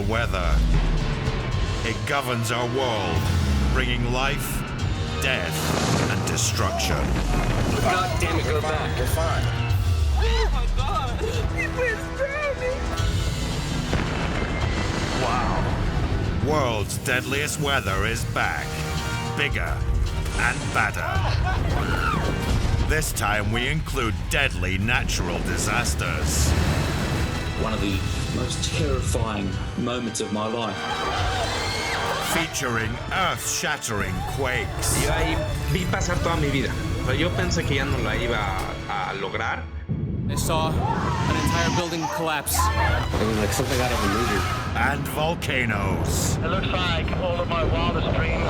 weather. It governs our world, bringing life, death, and destruction. God damn it, go back. We're fine. Oh my God! It's drowning! Wow. World's deadliest weather is back. Bigger and badder. This time we include deadly natural disasters. One of the most terrifying moments of my life. Featuring earth-shattering quakes. Yo ahí vi pasar toda mi vida, pero yo pensé que ya no la iba a lograr. I saw an entire building collapse. It was like something out of a movie. And volcanoes. It looks like all of my wildest dreams.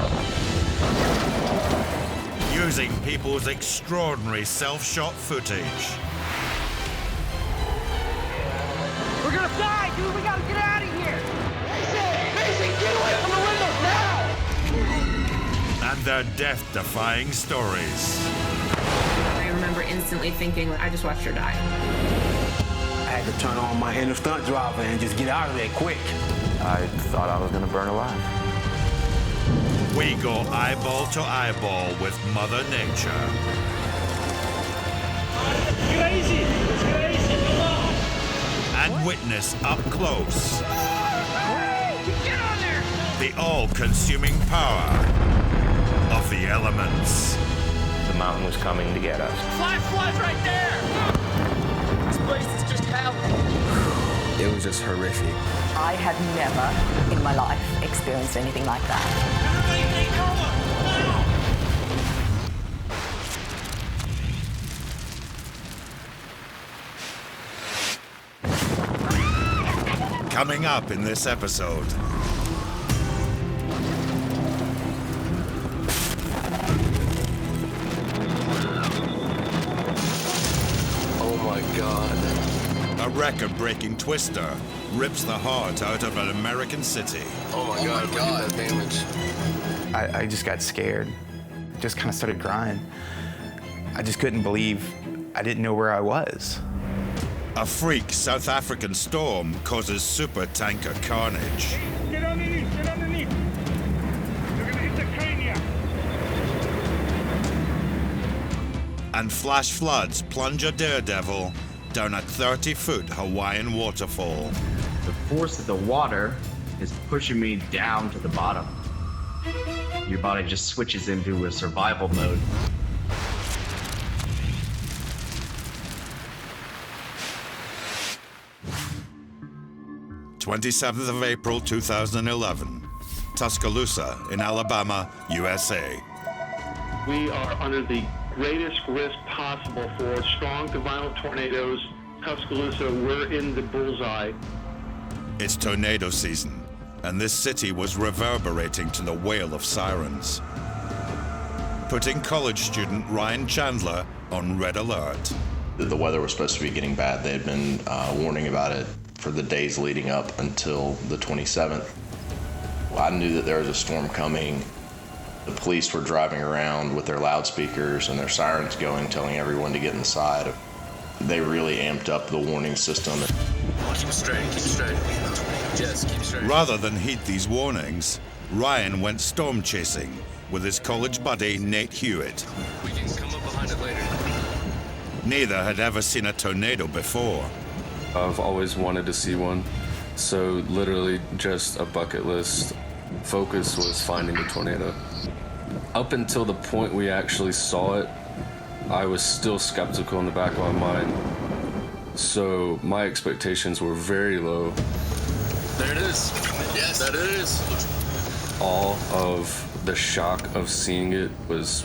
Using people's extraordinary self-shot footage. We're gonna die, dude! We gotta get out of here! Mason, get away from the windows now! And their death-defying stories. I remember instantly thinking, I just watched her die. I had to turn on my inner stunt driver and just get out of there quick. I thought I was gonna burn alive. We go eyeball to eyeball with Mother Nature. It's crazy! It's crazy! Come on! And witness up close Get on there! the all-consuming power of the elements. The mountain was coming to get us. Flash right there! This place is just hell. It was just horrific. I had never in my life experienced anything like that. Everybody take cover! Now! Coming up in this episode. Oh my God. A record-breaking twister rips the heart out of an American city. Oh my God, look at that damage. I just got scared. Just kind of started crying. I just couldn't believe I didn't know where I was. A freak South African storm causes super tanker carnage. Get underneath! Get underneath! You're gonna hit the crania! And flash floods plunge a daredevil down a 30-foot Hawaiian waterfall. The force of the water is pushing me down to the bottom. Your body just switches into a survival mode. April 27, 2011, Tuscaloosa in Alabama, USA. We are under the greatest risk possible for strong to violent tornadoes. Tuscaloosa, we're in the bullseye. It's tornado season, and this city was reverberating to the wail of sirens, putting college student Ryan Chandler on red alert. The weather was supposed to be getting bad. They had been warning about it for the days leading up until the 27th. I knew that there was a storm coming. The police were driving around with their loudspeakers and their sirens going, telling everyone to get inside. They really amped up the warning system. Keep straight, keep straight. Yes, keep straight. Rather than heed these warnings, Ryan went storm chasing with his college buddy Nate Hewitt. We can come up behind it later. Neither had ever seen a tornado before. I've always wanted to see one, so literally just a bucket list. Focus was finding a tornado. Up until the point we actually saw it, I was still skeptical in the back of my mind. So my expectations were very low. There it is. Yes, that it is. All of the shock of seeing it was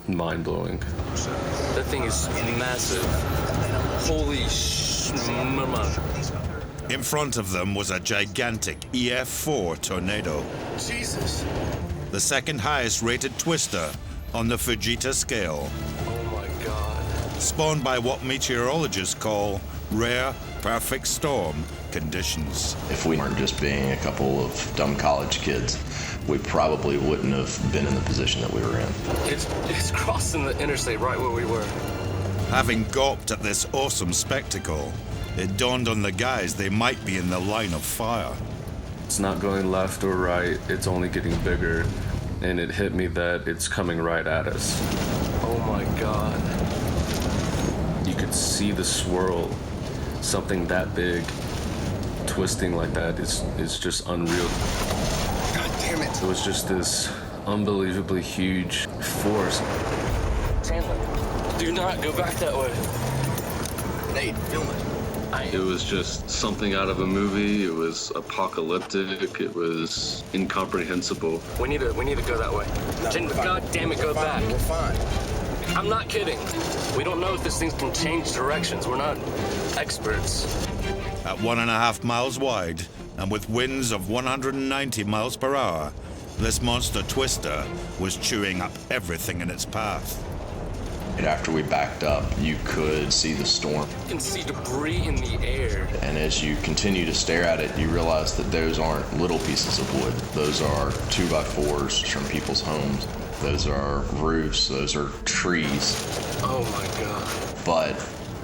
mind-blowing. That thing is massive. Holy mama. In front of them was a gigantic EF4 tornado. Jesus. The second highest rated twister on the Fujita scale. Oh my God. Spawned by what meteorologists call rare perfect storm conditions. If we weren't just being a couple of dumb college kids, we probably wouldn't have been in the position that we were in. It's crossing the interstate right where we were. Having gawped at this awesome spectacle, it dawned on the guys they might be in the line of fire. It's not going left or right, it's only getting bigger. And it hit me that it's coming right at us. Oh my God. You could see the swirl. Something that big, twisting like that is just unreal. God damn it. It was just this unbelievably huge force. Chandler, do not go back that way. Nate, film it. It was just something out of a movie. It was apocalyptic. It was incomprehensible. We need to go that way. No, Chandler, God damn it, go back. We're fine. I'm not kidding. We don't know if this thing can change directions. We're not experts. At 1.5 miles wide and with winds of 190 miles per hour, this monster twister was chewing up everything in its path. And after we backed up, you could see the storm. You can see debris in the air. And as you continue to stare at it, you realize that those aren't little pieces of wood. Those are 2x4s from people's homes. Those are roofs. Those are trees. Oh my God. But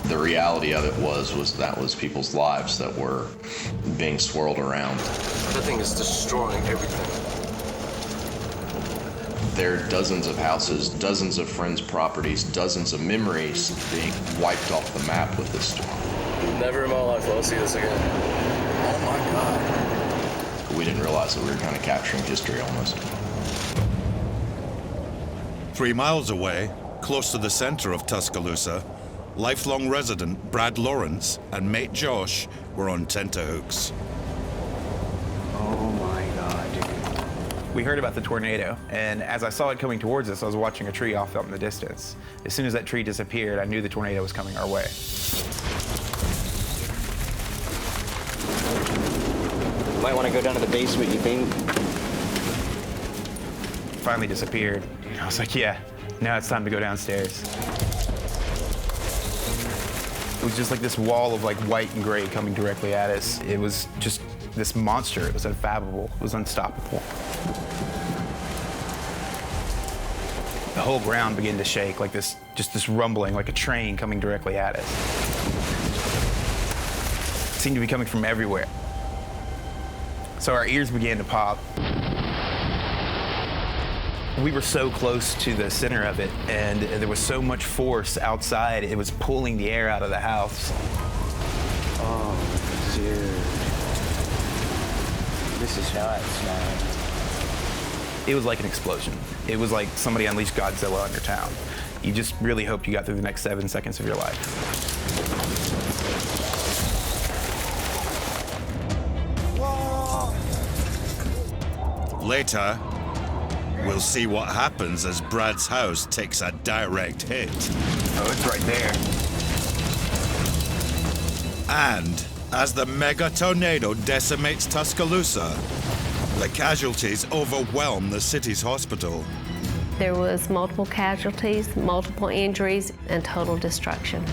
the reality of it was people's lives that were being swirled around. That thing is destroying everything. There are dozens of houses, dozens of friends' properties, dozens of memories being wiped off the map with this storm. Never in my life will I see this again. Oh my God. We didn't realize that we were kind of capturing history almost. 3 miles away, close to the center of Tuscaloosa, lifelong resident Brad Lawrence and mate Josh were on tenterhooks. Oh my God, dude. We heard about the tornado, and as I saw it coming towards us, I was watching a tree off out in the distance. As soon as that tree disappeared, I knew the tornado was coming our way. Might want to go down to the basement, you think? Finally disappeared. I was like, yeah, now it's time to go downstairs. It was just like this wall of like white and gray coming directly at us. It was just this monster. It was unfathomable. It was unstoppable. The whole ground began to shake, like this, just this rumbling, like a train coming directly at us. It seemed to be coming from everywhere. So our ears began to pop. We were so close to the center of it, and there was so much force outside, it was pulling the air out of the house. Oh, dude. This is nuts, man. It was like an explosion. It was like somebody unleashed Godzilla on your town. You just really hoped you got through the next 7 seconds of your life. Later, we'll see what happens as Brad's house takes a direct hit. Oh, it's right there. And as the mega tornado decimates Tuscaloosa, the casualties overwhelm the city's hospital. There was multiple casualties, multiple injuries, and total destruction.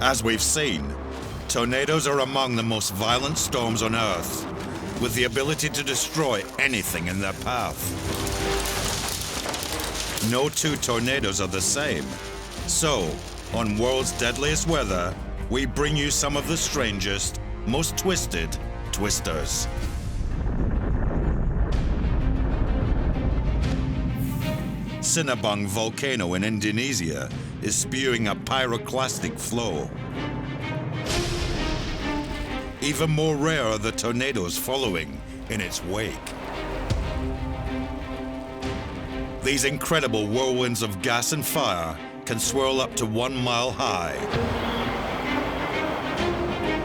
As we've seen, tornadoes are among the most violent storms on Earth, with the ability to destroy anything in their path. No two tornadoes are the same. So, on World's Deadliest Weather, we bring you some of the strangest, most twisted twisters. Sinabung volcano in Indonesia is spewing a pyroclastic flow. Even more rare are the tornadoes following in its wake. These incredible whirlwinds of gas and fire can swirl up to 1 mile high.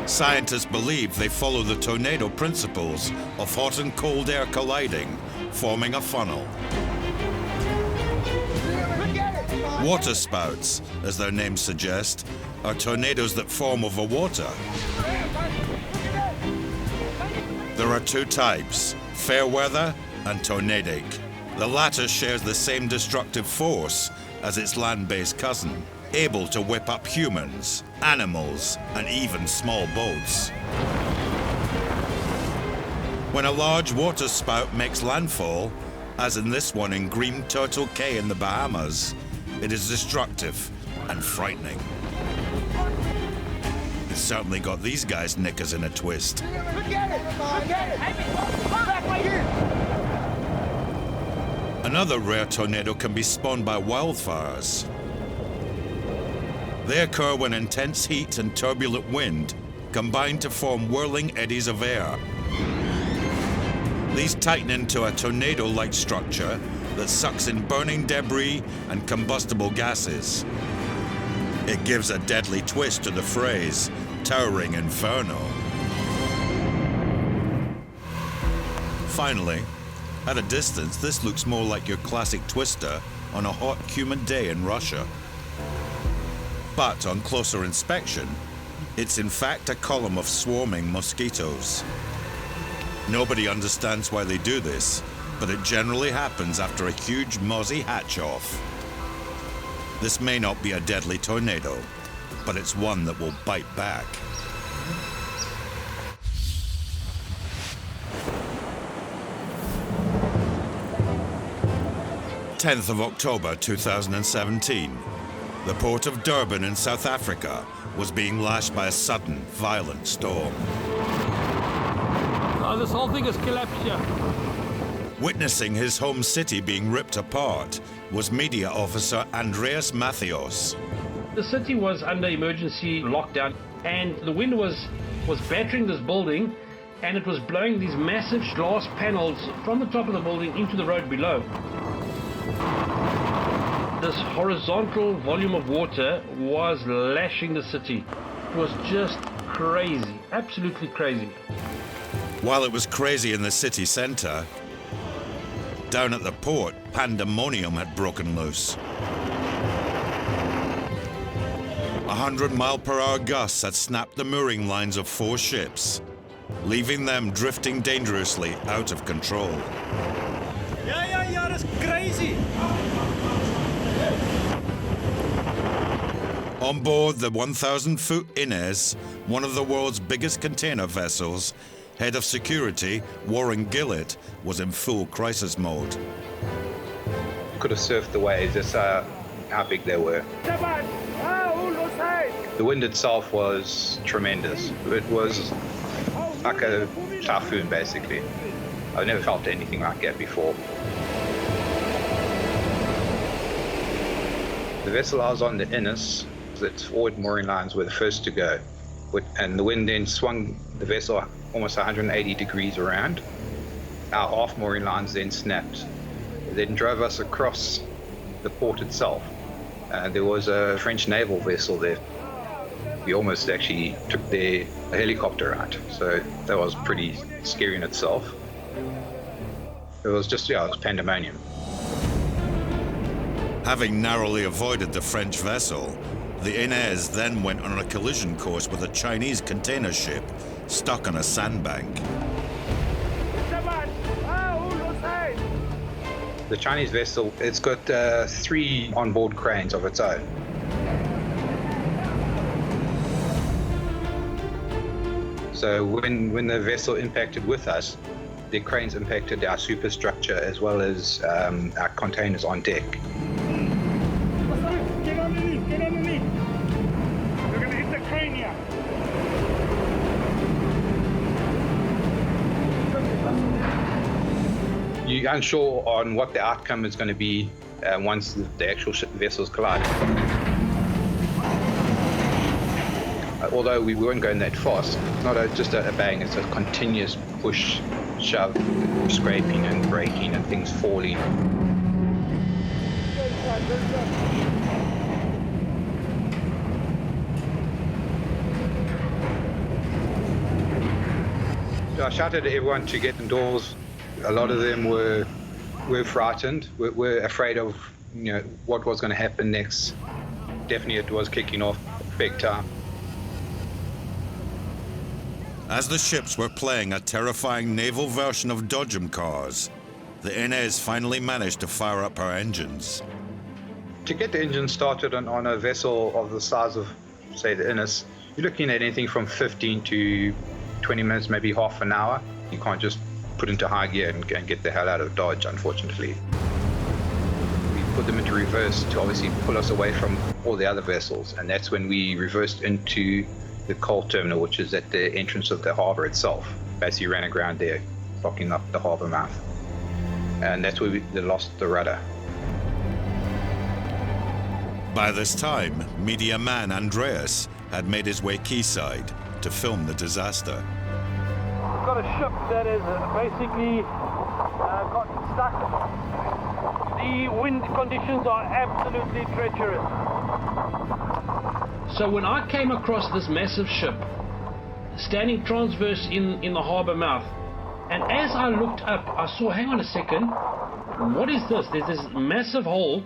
Scientists believe they follow the tornado principles of hot and cold air colliding, forming a funnel. Water spouts, as their names suggest, are tornadoes that form over water. There are two types, fair weather and tornadic. The latter shares the same destructive force as its land-based cousin, able to whip up humans, animals, and even small boats. When a large water spout makes landfall, as in this one in Green Turtle Cay in the Bahamas, it is destructive and frightening. It's certainly got these guys' knickers in a twist. Forget it! Back right here! Another rare tornado can be spawned by wildfires. They occur when intense heat and turbulent wind combine to form whirling eddies of air. These tighten into a tornado-like structure that sucks in burning debris and combustible gases. It gives a deadly twist to the phrase, towering inferno. Finally, at a distance, this looks more like your classic twister on a hot, humid day in Russia. But on closer inspection, it's in fact a column of swarming mosquitoes. Nobody understands why they do this, but it generally happens after a huge mozzie hatch-off. This may not be a deadly tornado, but it's one that will bite back. "10th of October 2017. The port of Durban in South Africa was being lashed by a sudden, violent storm. Oh, this whole thing is collapsed here. Witnessing his home city being ripped apart was media officer Andreas Mathios. The city was under emergency lockdown, and the wind was battering this building, and it was blowing these massive glass panels from the top of the building into the road below. This horizontal volume of water was lashing the city. It was just crazy, absolutely crazy. While it was crazy in the city center, down at the port, pandemonium had broken loose. 100-mile-per-hour gusts had snapped the mooring lines of 4 ships, leaving them drifting dangerously out of control. Yeah, that's crazy. On board the 1,000-foot Inez, one of the world's biggest container vessels, head of security, Warren Gillett, was in full crisis mode. Could have surfed the waves, that's how big they were. The wind itself was tremendous. It was like a typhoon, basically. I've never felt anything like that before. The vessel I was on, the Inez, its forward mooring lines were the first to go. And the wind then swung the vessel almost 180 degrees around. Our aft mooring lines then snapped. It then drove us across the port itself. There was a French naval vessel there. We almost actually took their helicopter out, so that was pretty scary in itself. It was just, it was pandemonium. Having narrowly avoided the French vessel, the Inez then went on a collision course with a Chinese container ship stuck on a sandbank. The Chinese vessel, it's got 3 onboard cranes of its own. So when the vessel impacted with us, the cranes impacted our superstructure as well as our containers on deck. Get underneath. You're gonna hit the crane here. You're unsure on what the outcome is going to be once the actual vessels collide. Although we weren't going that fast, it's not just a bang, it's a continuous push, shove, scraping and breaking and things falling. So I shouted at everyone to get indoors. A lot of them were frightened, were afraid of what was going to happen next. Definitely it was kicking off big time. As the ships were playing a terrifying naval version of dodgem cars, the Inez finally managed to fire up her engines. To get the engine started on a vessel of the size of, say, the Inez, you're looking at anything from 15 to 20 minutes, maybe half an hour. You can't just put into high gear and get the hell out of Dodge, unfortunately. We put them into reverse to obviously pull us away from all the other vessels, and that's when we reversed into the coal terminal, which is at the entrance of the harbour itself. Basically ran aground there, blocking up the harbour mouth. And that's where they lost the rudder. By this time, media man Andreas had made his way quayside to film the disaster. We've got a ship that is basically got stuck. The wind conditions are absolutely treacherous. So when I came across this massive ship, standing transverse in the harbour mouth, and as I looked up, I saw, hang on a second, what is this? There's this massive hole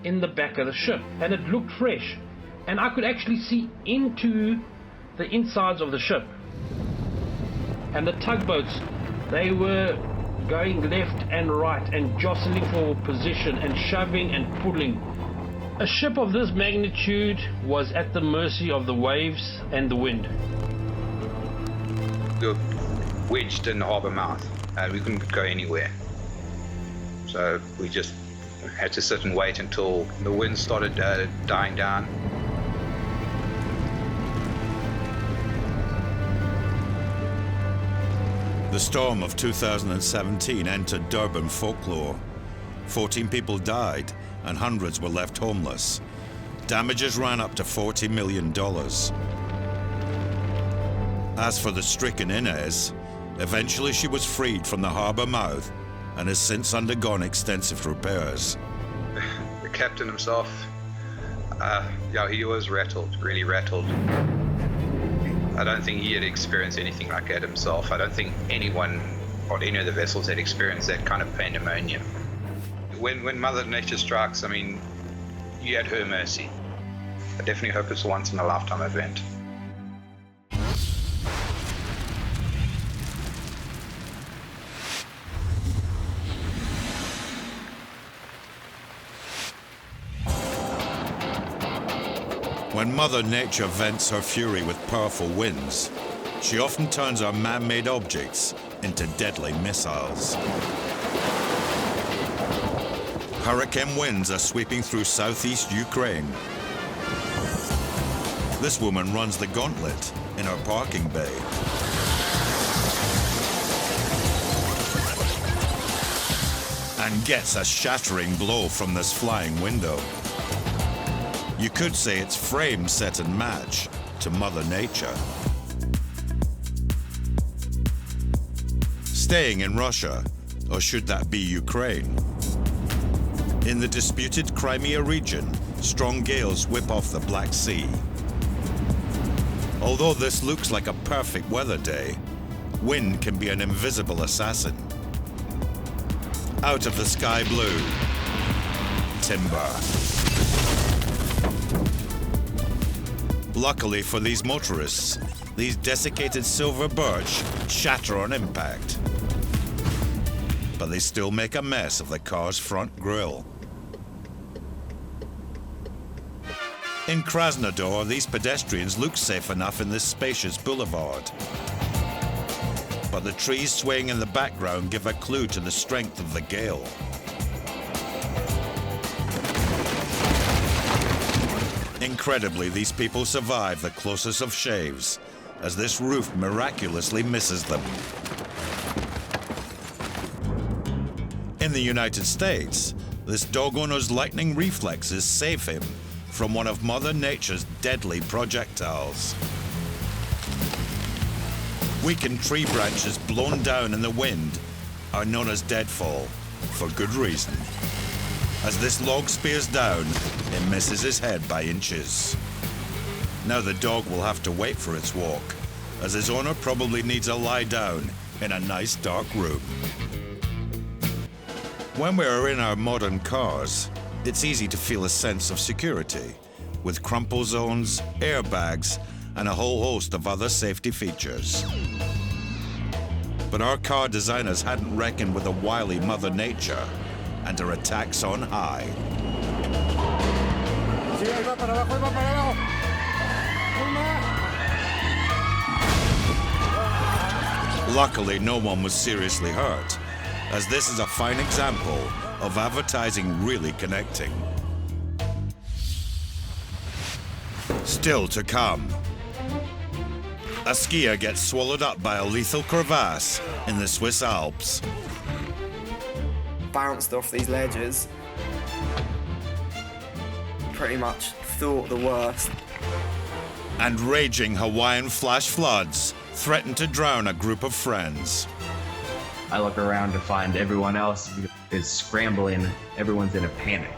in the back of the ship, and it looked fresh. And I could actually see into the insides of the ship. And the tugboats, they were going left and right and jostling for position and shoving and pulling. A ship of this magnitude was at the mercy of the waves and the wind. We were wedged in the harbour mouth and we couldn't go anywhere. So we just had to sit and wait until the wind started dying down. The storm of 2017 entered Durban folklore. 14 people died and hundreds were left homeless. Damages ran up to $40 million. As for the stricken Inez, eventually she was freed from the harbour mouth and has since undergone extensive repairs. The captain himself, he was rattled, really rattled. I don't think he had experienced anything like that himself. I don't think anyone on any of the vessels had experienced that kind of pandemonium. When Mother Nature strikes, I mean, you had her mercy. I definitely hope it's a once in a lifetime event. When Mother Nature vents her fury with powerful winds, she often turns our man-made objects into deadly missiles. Hurricane winds are sweeping through southeast Ukraine. This woman runs the gauntlet in her parking bay. And gets a shattering blow from this flying window. You could say it's frame, set and match to Mother Nature. Staying in Russia, or should that be Ukraine? In the disputed Crimea region, strong gales whip off the Black Sea. Although this looks like a perfect weather day, wind can be an invisible assassin. Out of the sky blue, timber. Luckily for these motorists, these desiccated silver birch shatter on impact. But they still make a mess of the car's front grille. In Krasnodar, these pedestrians look safe enough in this spacious boulevard. But the trees swaying in the background give a clue to the strength of the gale. Incredibly, these people survive the closest of shaves, as this roof miraculously misses them. In the United States, this dog owner's lightning reflexes save him from one of Mother Nature's deadly projectiles. Weakened tree branches blown down in the wind are known as deadfall, for good reason. As this log spears down, it misses his head by inches. Now the dog will have to wait for its walk, as his owner probably needs a lie down in a nice dark room. When we are in our modern cars, it's easy to feel a sense of security, with crumple zones, airbags, and a whole host of other safety features. But our car designers hadn't reckoned with a wily Mother Nature and her attacks on high. Luckily, no one was seriously hurt, as this is a fine example of advertising really connecting. Still to come. A skier gets swallowed up by a lethal crevasse in the Swiss Alps. Bounced off these ledges. Pretty much thought the worst. And raging Hawaiian flash floods threaten to drown a group of friends. I look around to find everyone else is scrambling. Everyone's in a panic.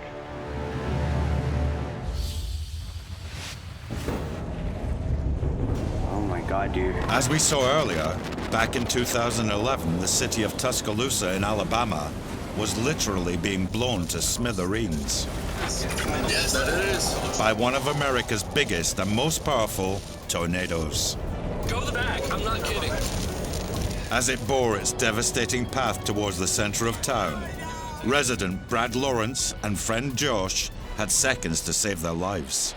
Oh my God, dude. As we saw earlier, back in 2011, the city of Tuscaloosa in Alabama was literally being blown to smithereens. Yes, that it is. By one of America's biggest and most powerful tornadoes. Go to the back, I'm not kidding. As it bore its devastating path towards the center of town, resident Brad Lawrence and friend Josh had seconds to save their lives.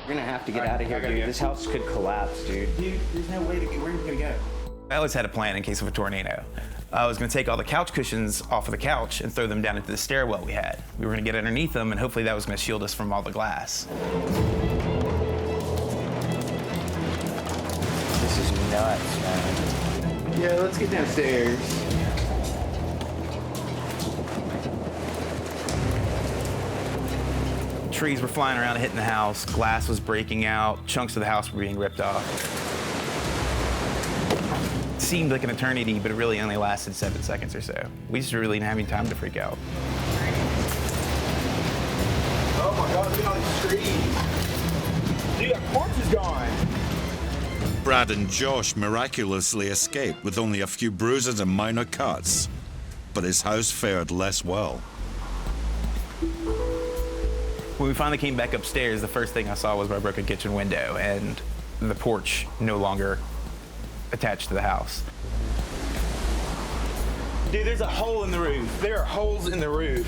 We're gonna have to get out of here, dude. This house could collapse, dude. Dude, there's no way to get. Where are you gonna go? I always had a plan in case of a tornado. I was gonna take all the couch cushions off of the couch and throw them down into the stairwell we had. We were gonna get underneath them, and hopefully that was gonna shield us from all the glass. This is nuts, man. Yeah, let's get downstairs. Trees were flying around and hitting the house, glass was breaking out, chunks of the house were being ripped off. It seemed like an eternity, but it really only lasted 7 seconds or so. We just really didn't have any time to freak out. Oh my God, look at all these trees. Dude, our porch is gone. Brad and Josh miraculously escaped with only a few bruises and minor cuts, but his house fared less well. When we finally came back upstairs, the first thing I saw was my broken kitchen window and the porch no longer attached to the house. Dude, there's a hole in the roof. There are holes in the roof.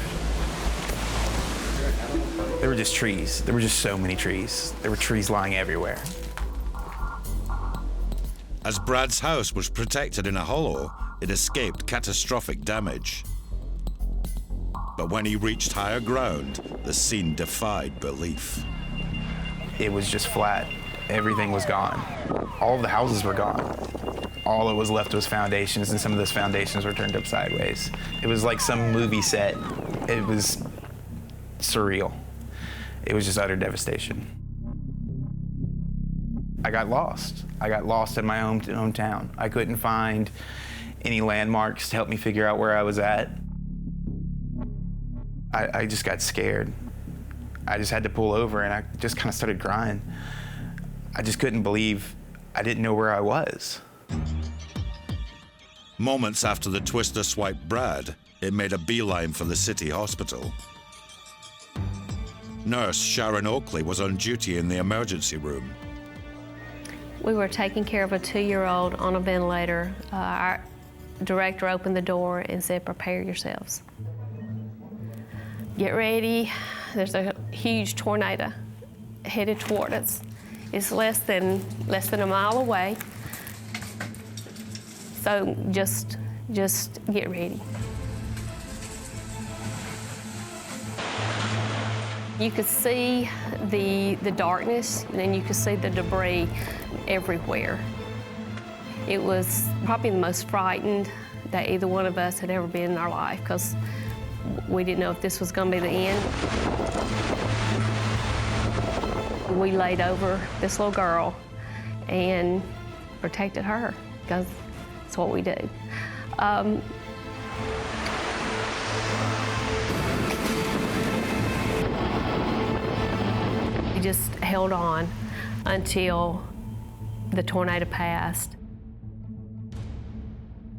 There were just trees. There were just so many trees. There were trees lying everywhere. As Brad's house was protected in a hollow, it escaped catastrophic damage. But when he reached higher ground, the scene defied belief. It was just flat. Everything was gone. All of the houses were gone. All that was left was foundations, and some of those foundations were turned up sideways. It was like some movie set. It was surreal. It was just utter devastation. I got lost. I got lost in my hometown. I couldn't find any landmarks to help me figure out where I was at. I just got scared. I just had to pull over, and I just kind of started crying. I just couldn't believe I didn't know where I was. Moments after the twister swiped Brad, it made a beeline for the city hospital. Nurse Sharon Oakley was on duty in the emergency room. We were taking care of a 2-year-old on a ventilator. Our director opened the door and said, "Prepare yourselves. Get ready. There's a huge tornado headed toward us. It's less than a mile away. So just get ready." You could see the darkness, and then you could see the debris everywhere. It was probably the most frightened that either one of us had ever been in our life, because we didn't know if this was going to be the end. We laid over this little girl and protected her, because that's what we do. We just held on until the tornado passed.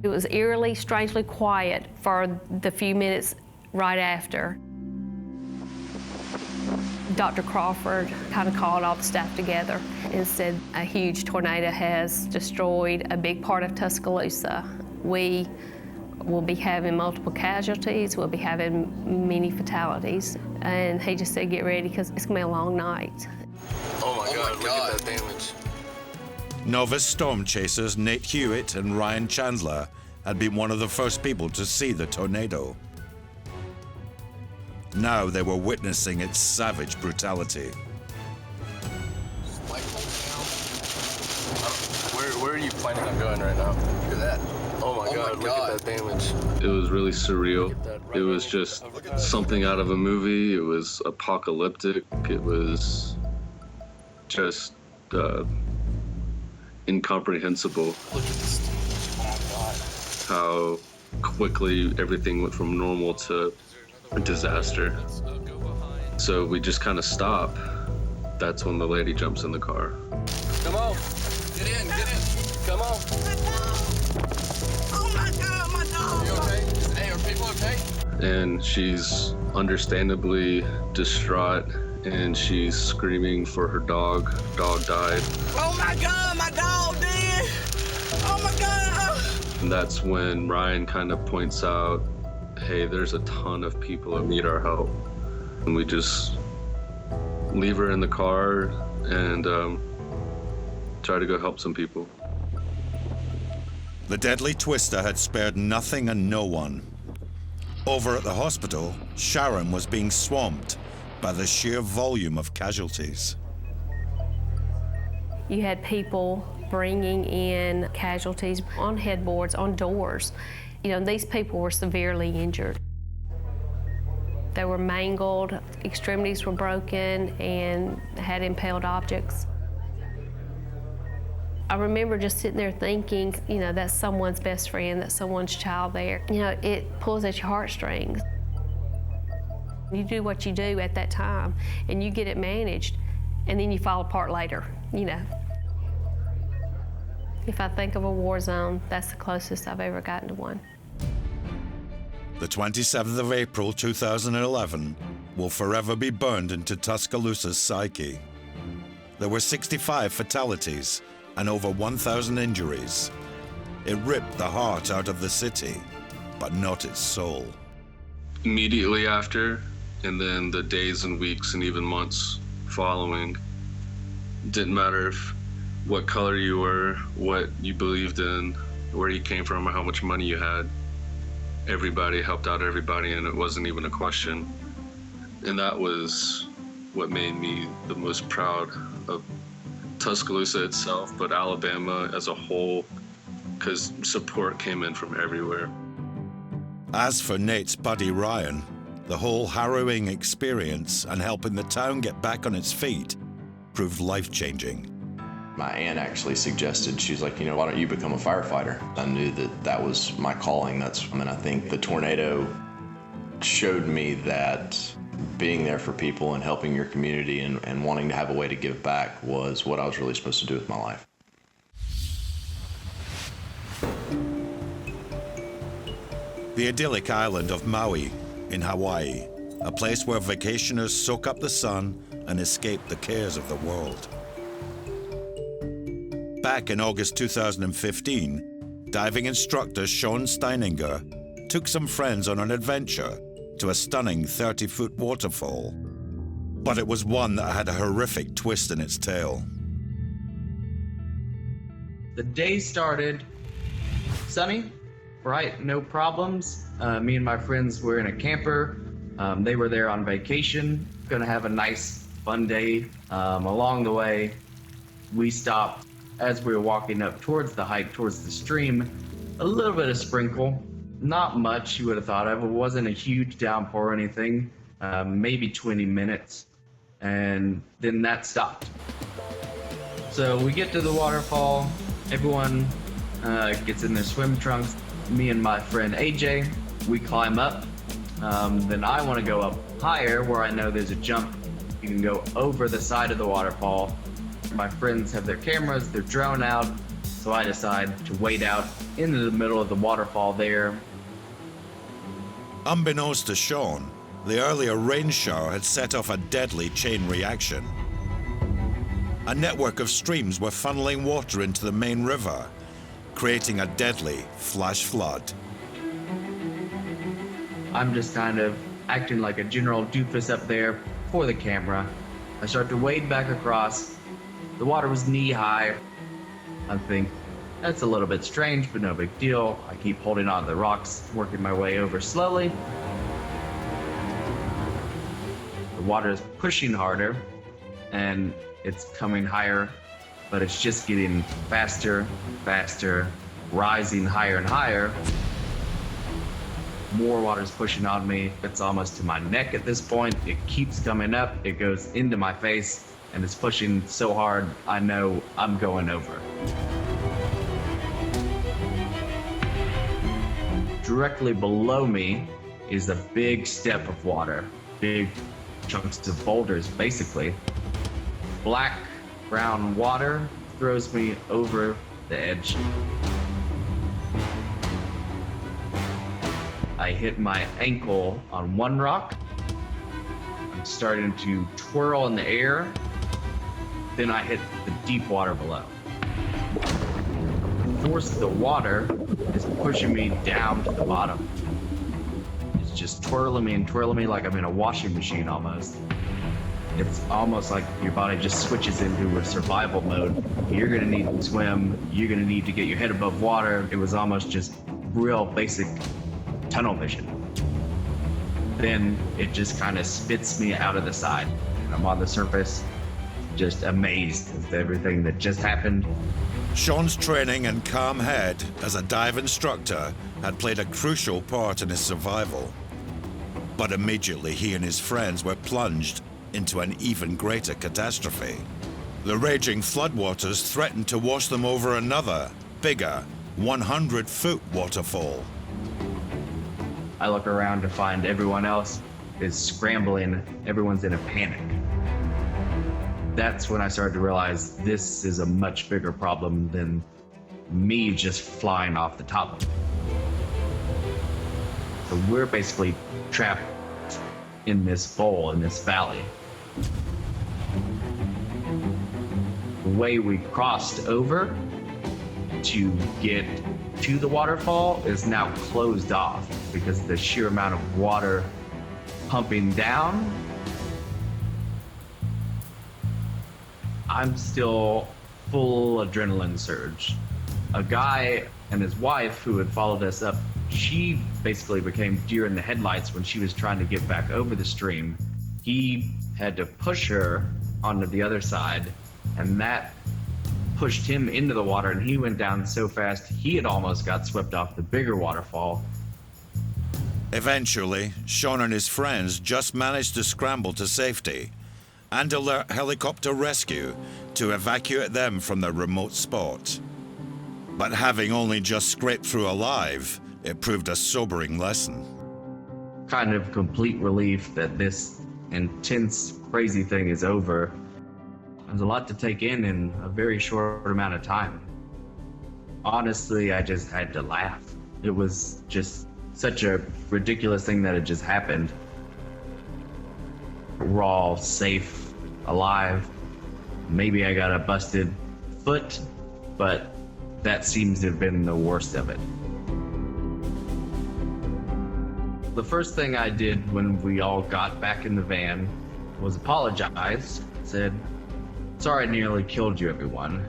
It was eerily, strangely quiet for the few minutes right after. Dr. Crawford kind of called all the staff together and said a huge tornado has destroyed a big part of Tuscaloosa. We will be having multiple casualties, we'll be having many fatalities. And he just said, get ready, because it's gonna be a long night. Oh my God, look at that damage. Novice storm chasers Nate Hewitt and Ryan Chandler had been one of the first people to see the tornado. Now they were witnessing its savage brutality. Where are you planning on going right now? Look at that. Oh my God, look at that damage. It was really surreal. It was just something out of a movie. It was apocalyptic. It was just incomprehensible. Look at this. Oh my God. How quickly everything went from normal to a disaster. So we just kind of stop. That's when the lady jumps in the car. Come on. Get in. Come on. Oh my God, my dog. You okay? Hey, are people okay? And she's understandably distraught, and she's screaming for her dog. Dog died. Oh my God, my dog dead. Oh my God. And that's when Ryan kind of points out, hey, there's a ton of people that need our help. And we just leave her in the car and try to go help some people. The deadly twister had spared nothing and no one. Over at the hospital, Sharon was being swamped by the sheer volume of casualties. You had people bringing in casualties on headboards, on doors. You know, these people were severely injured. They were mangled, extremities were broken, and had impaled objects. I remember just sitting there thinking, you know, that's someone's best friend, that's someone's child there. You know, it pulls at your heartstrings. You do what you do at that time, and you get it managed, and then you fall apart later, you know. If I think of a war zone, that's the closest I've ever gotten to one. The 27th of April 2011 will forever be burned into Tuscaloosa's psyche. There were 65 fatalities and over 1,000 injuries. It ripped the heart out of the city, but not its soul. Immediately after, and then the days and weeks and even months following, didn't matter what color you were, what you believed in, where you came from, or how much money you had. Everybody helped out everybody, and it wasn't even a question. And that was what made me the most proud of Tuscaloosa itself, but Alabama as a whole, because support came in from everywhere. As for Nate's buddy Ryan, the whole harrowing experience and helping the town get back on its feet proved life-changing. My aunt actually suggested, she was like, you know, why don't you become a firefighter? I knew that that was my calling. I think the tornado showed me that being there for people and helping your community and wanting to have a way to give back was what I was really supposed to do with my life. The idyllic island of Maui in Hawaii, a place where vacationers soak up the sun and escape the cares of the world. Back in August 2015, diving instructor Sean Steininger took some friends on an adventure to a stunning 30-foot waterfall. But it was one that had a horrific twist in its tail. The day started sunny, bright, no problems. Me and my friends were in a camper. They were there on vacation, gonna have a nice, fun day. Along the way, we stopped as we were walking up towards the hike, towards the stream. A little bit of sprinkle, not much you would have thought of. It wasn't a huge downpour or anything, maybe 20 minutes, and then that stopped. So we get to the waterfall, everyone gets in their swim trunks. Me and my friend AJ, we climb up. Then I want to go up higher where I know there's a jump. You can go over the side of the waterfall. My friends have their cameras, their drone out, so I decide to wade out into the middle of the waterfall there. Unbeknownst to Sean, the earlier rain shower had set off a deadly chain reaction. A network of streams were funneling water into the main river, creating a deadly flash flood. I'm just kind of acting like a general doofus up there for the camera. I start to wade back across. The water was knee high. I think that's a little bit strange, but no big deal. I keep holding on to the rocks, working my way over slowly. The water is pushing harder, and it's coming higher, but it's just getting faster, faster, rising higher and higher. More water is pushing on me. It's almost to my neck at this point. It keeps coming up. It goes into my face, and it's pushing so hard, I know I'm going over. Directly below me is a big step of water, big chunks of boulders, basically. Black, brown water throws me over the edge. I hit my ankle on one rock. I'm starting to twirl in the air. Then I hit the deep water below. The force of the water is pushing me down to the bottom. It's just twirling me like I'm in a washing machine almost. It's almost like your body just switches into a survival mode. You're gonna need to swim. You're gonna need to get your head above water. It was almost just real basic tunnel vision. Then it just kind of spits me out of the side. And I'm on the surface, just amazed at everything that just happened. Sean's training and calm head as a dive instructor had played a crucial part in his survival. But immediately he and his friends were plunged into an even greater catastrophe. The raging floodwaters threatened to wash them over another, bigger, 100-foot waterfall. I look around to find everyone else is scrambling. Everyone's in a panic. That's when I started to realize this is a much bigger problem than me just flying off the top. So we're basically trapped in this bowl, in this valley. The way we crossed over to get to the waterfall is now closed off because of the sheer amount of water pumping down. I'm still full adrenaline surge. A guy and his wife who had followed us up, she basically became deer in the headlights when she was trying to get back over the stream. He had to push her onto the other side, and that pushed him into the water, and he went down so fast he had almost got swept off the bigger waterfall. Eventually, Sean and his friends just managed to scramble to safety and alert helicopter rescue to evacuate them from the remote spot. But having only just scraped through alive, it proved a sobering lesson. Kind of complete relief that this intense, crazy thing is over. There's a lot to take in a very short amount of time. Honestly, I just had to laugh. It was just such a ridiculous thing that had just happened. We're all safe, alive. Maybe I got a busted foot, but that seems to have been the worst of it. The first thing I did when we all got back in the van was apologize. Said, sorry I nearly killed you, everyone.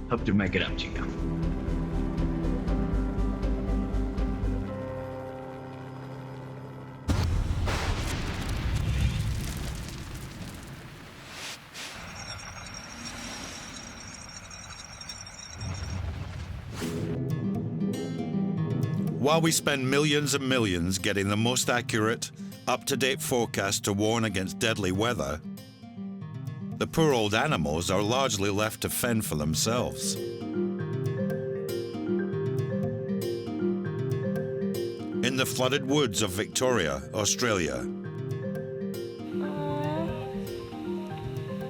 Hope to make it up to you. While we spend millions and millions getting the most accurate, up-to-date forecast to warn against deadly weather, the poor old animals are largely left to fend for themselves. In the flooded woods of Victoria, Australia,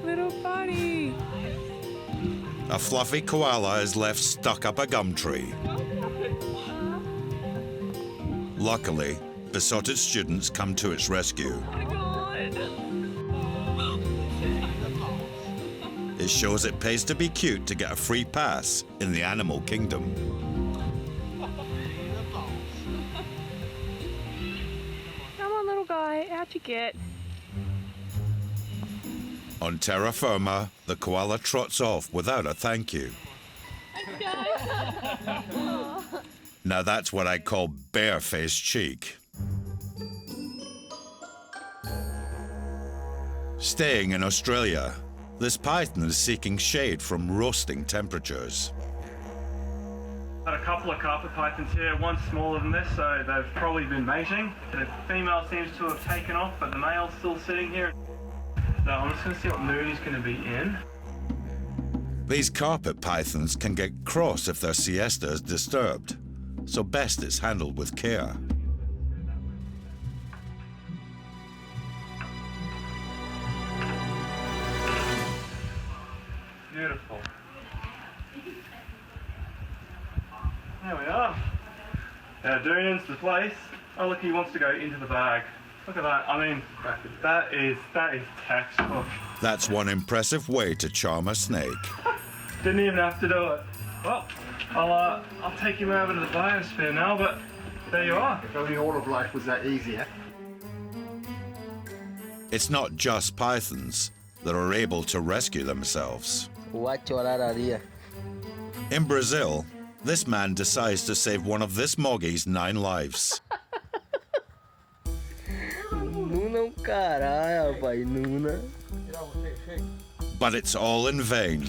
little buddy. a fluffy koala is left stuck up a gum tree. Luckily, besotted students come to its rescue. It shows it pays to be cute to get a free pass in the animal kingdom. Come on, little guy, out you get. On terra firma, the koala trots off without a thank you. Now that's what I call barefaced cheek. Staying in Australia, this python is seeking shade from roasting temperatures. Had a couple of carpet pythons here, one smaller than this, so they've probably been mating. The female seems to have taken off, but the male's still sitting here. So I'm just going to see what mood he's going to be in. These carpet pythons can get cross if their siesta is disturbed, so best it's handled with care. Beautiful. There we are. Now Durian's the place. Oh look, he wants to go into the bag. Look at that. I mean, that is textbook. That's one impressive way to charm a snake. Didn't even have to do it. Well, I'll take him over to the biosphere now, but there you are. If only all of life was that easy, eh? It's not just pythons that are able to rescue themselves. In Brazil, this man decides to save one of this moggie's 9 lives. But it's all in vain.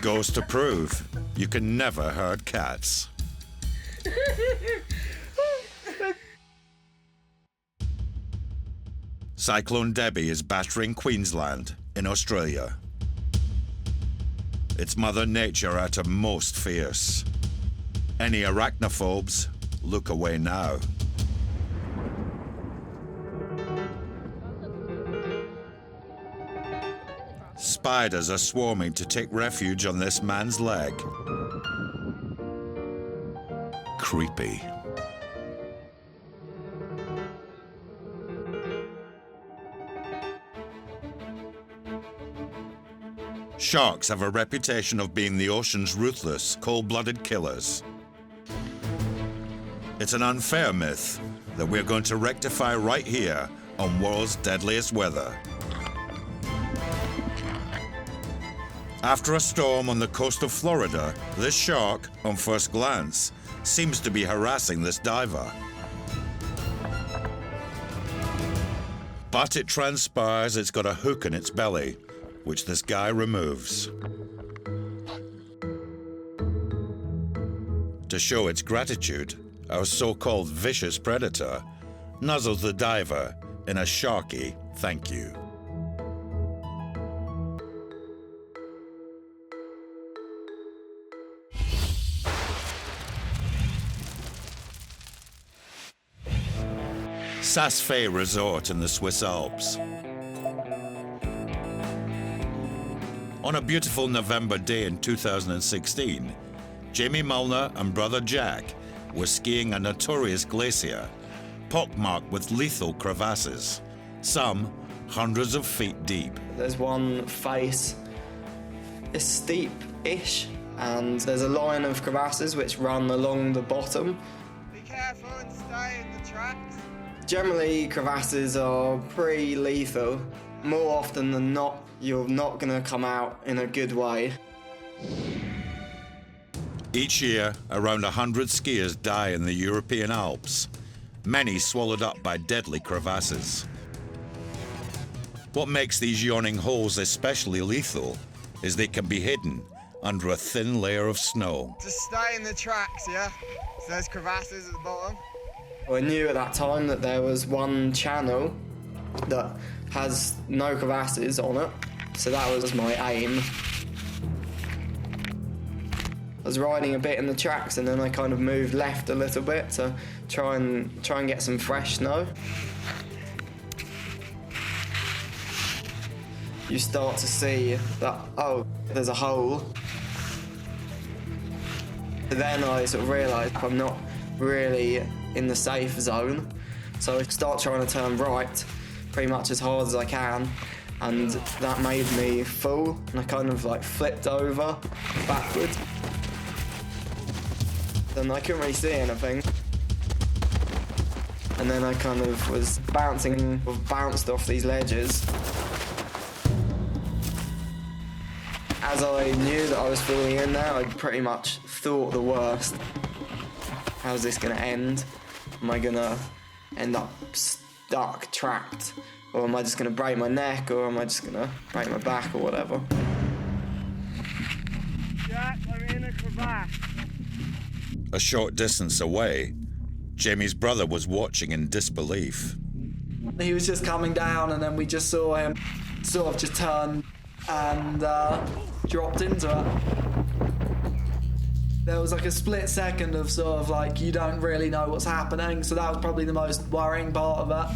Goes to prove you can never herd cats. Cyclone Debbie is battering Queensland in Australia. It's Mother Nature at her most fierce. Any arachnophobes, look away now. Spiders are swarming to take refuge on this man's leg. Creepy. Sharks have a reputation of being the ocean's ruthless, cold-blooded killers. It's an unfair myth that we're going to rectify right here on World's Deadliest Weather. After a storm on the coast of Florida, this shark, on first glance, seems to be harassing this diver. But it transpires it's got a hook in its belly, which this guy removes. To show its gratitude, our so-called vicious predator nuzzles the diver in a sharky thank you. Saas-Fee Resort in the Swiss Alps. On a beautiful November day in 2016, Jamie Mulner and brother Jack were skiing a notorious glacier, pockmarked with lethal crevasses, some hundreds of feet deep. There's one face, it's steep-ish, and there's a line of crevasses which run along the bottom. Be careful and stay in the tracks. Generally, crevasses are pretty lethal. More often than not, you're not going to come out in a good way. Each year, around 100 skiers die in the European Alps, many swallowed up by deadly crevasses. What makes these yawning holes especially lethal is they can be hidden under a thin layer of snow. Just stay in the tracks, yeah? So there's crevasses at the bottom. I knew at that time that there was one channel that has no crevasses on it, so that was my aim. I was riding a bit in the tracks and then I kind of moved left a little bit to try and get some fresh snow. You start to see that, oh, there's a hole. Then I sort of realised I'm not really in the safe zone, so I start trying to turn right pretty much as hard as I can, and that made me fall, and I kind of like flipped over backwards. and I couldn't really see anything. And then I kind of was bounced off these ledges. As I knew that I was falling in there, I pretty much thought the worst. How's this gonna end? Am I gonna end up stuck, trapped? Or am I just gonna break my neck, or am I just gonna break my back, or whatever? Jack, I'm in a crevasse. A short distance away, Jamie's brother was watching in disbelief. He was just coming down, and then we just saw him sort of just turn and dropped into it. There was like a split second of sort of like you don't really know what's happening, so that was probably the most worrying part of it.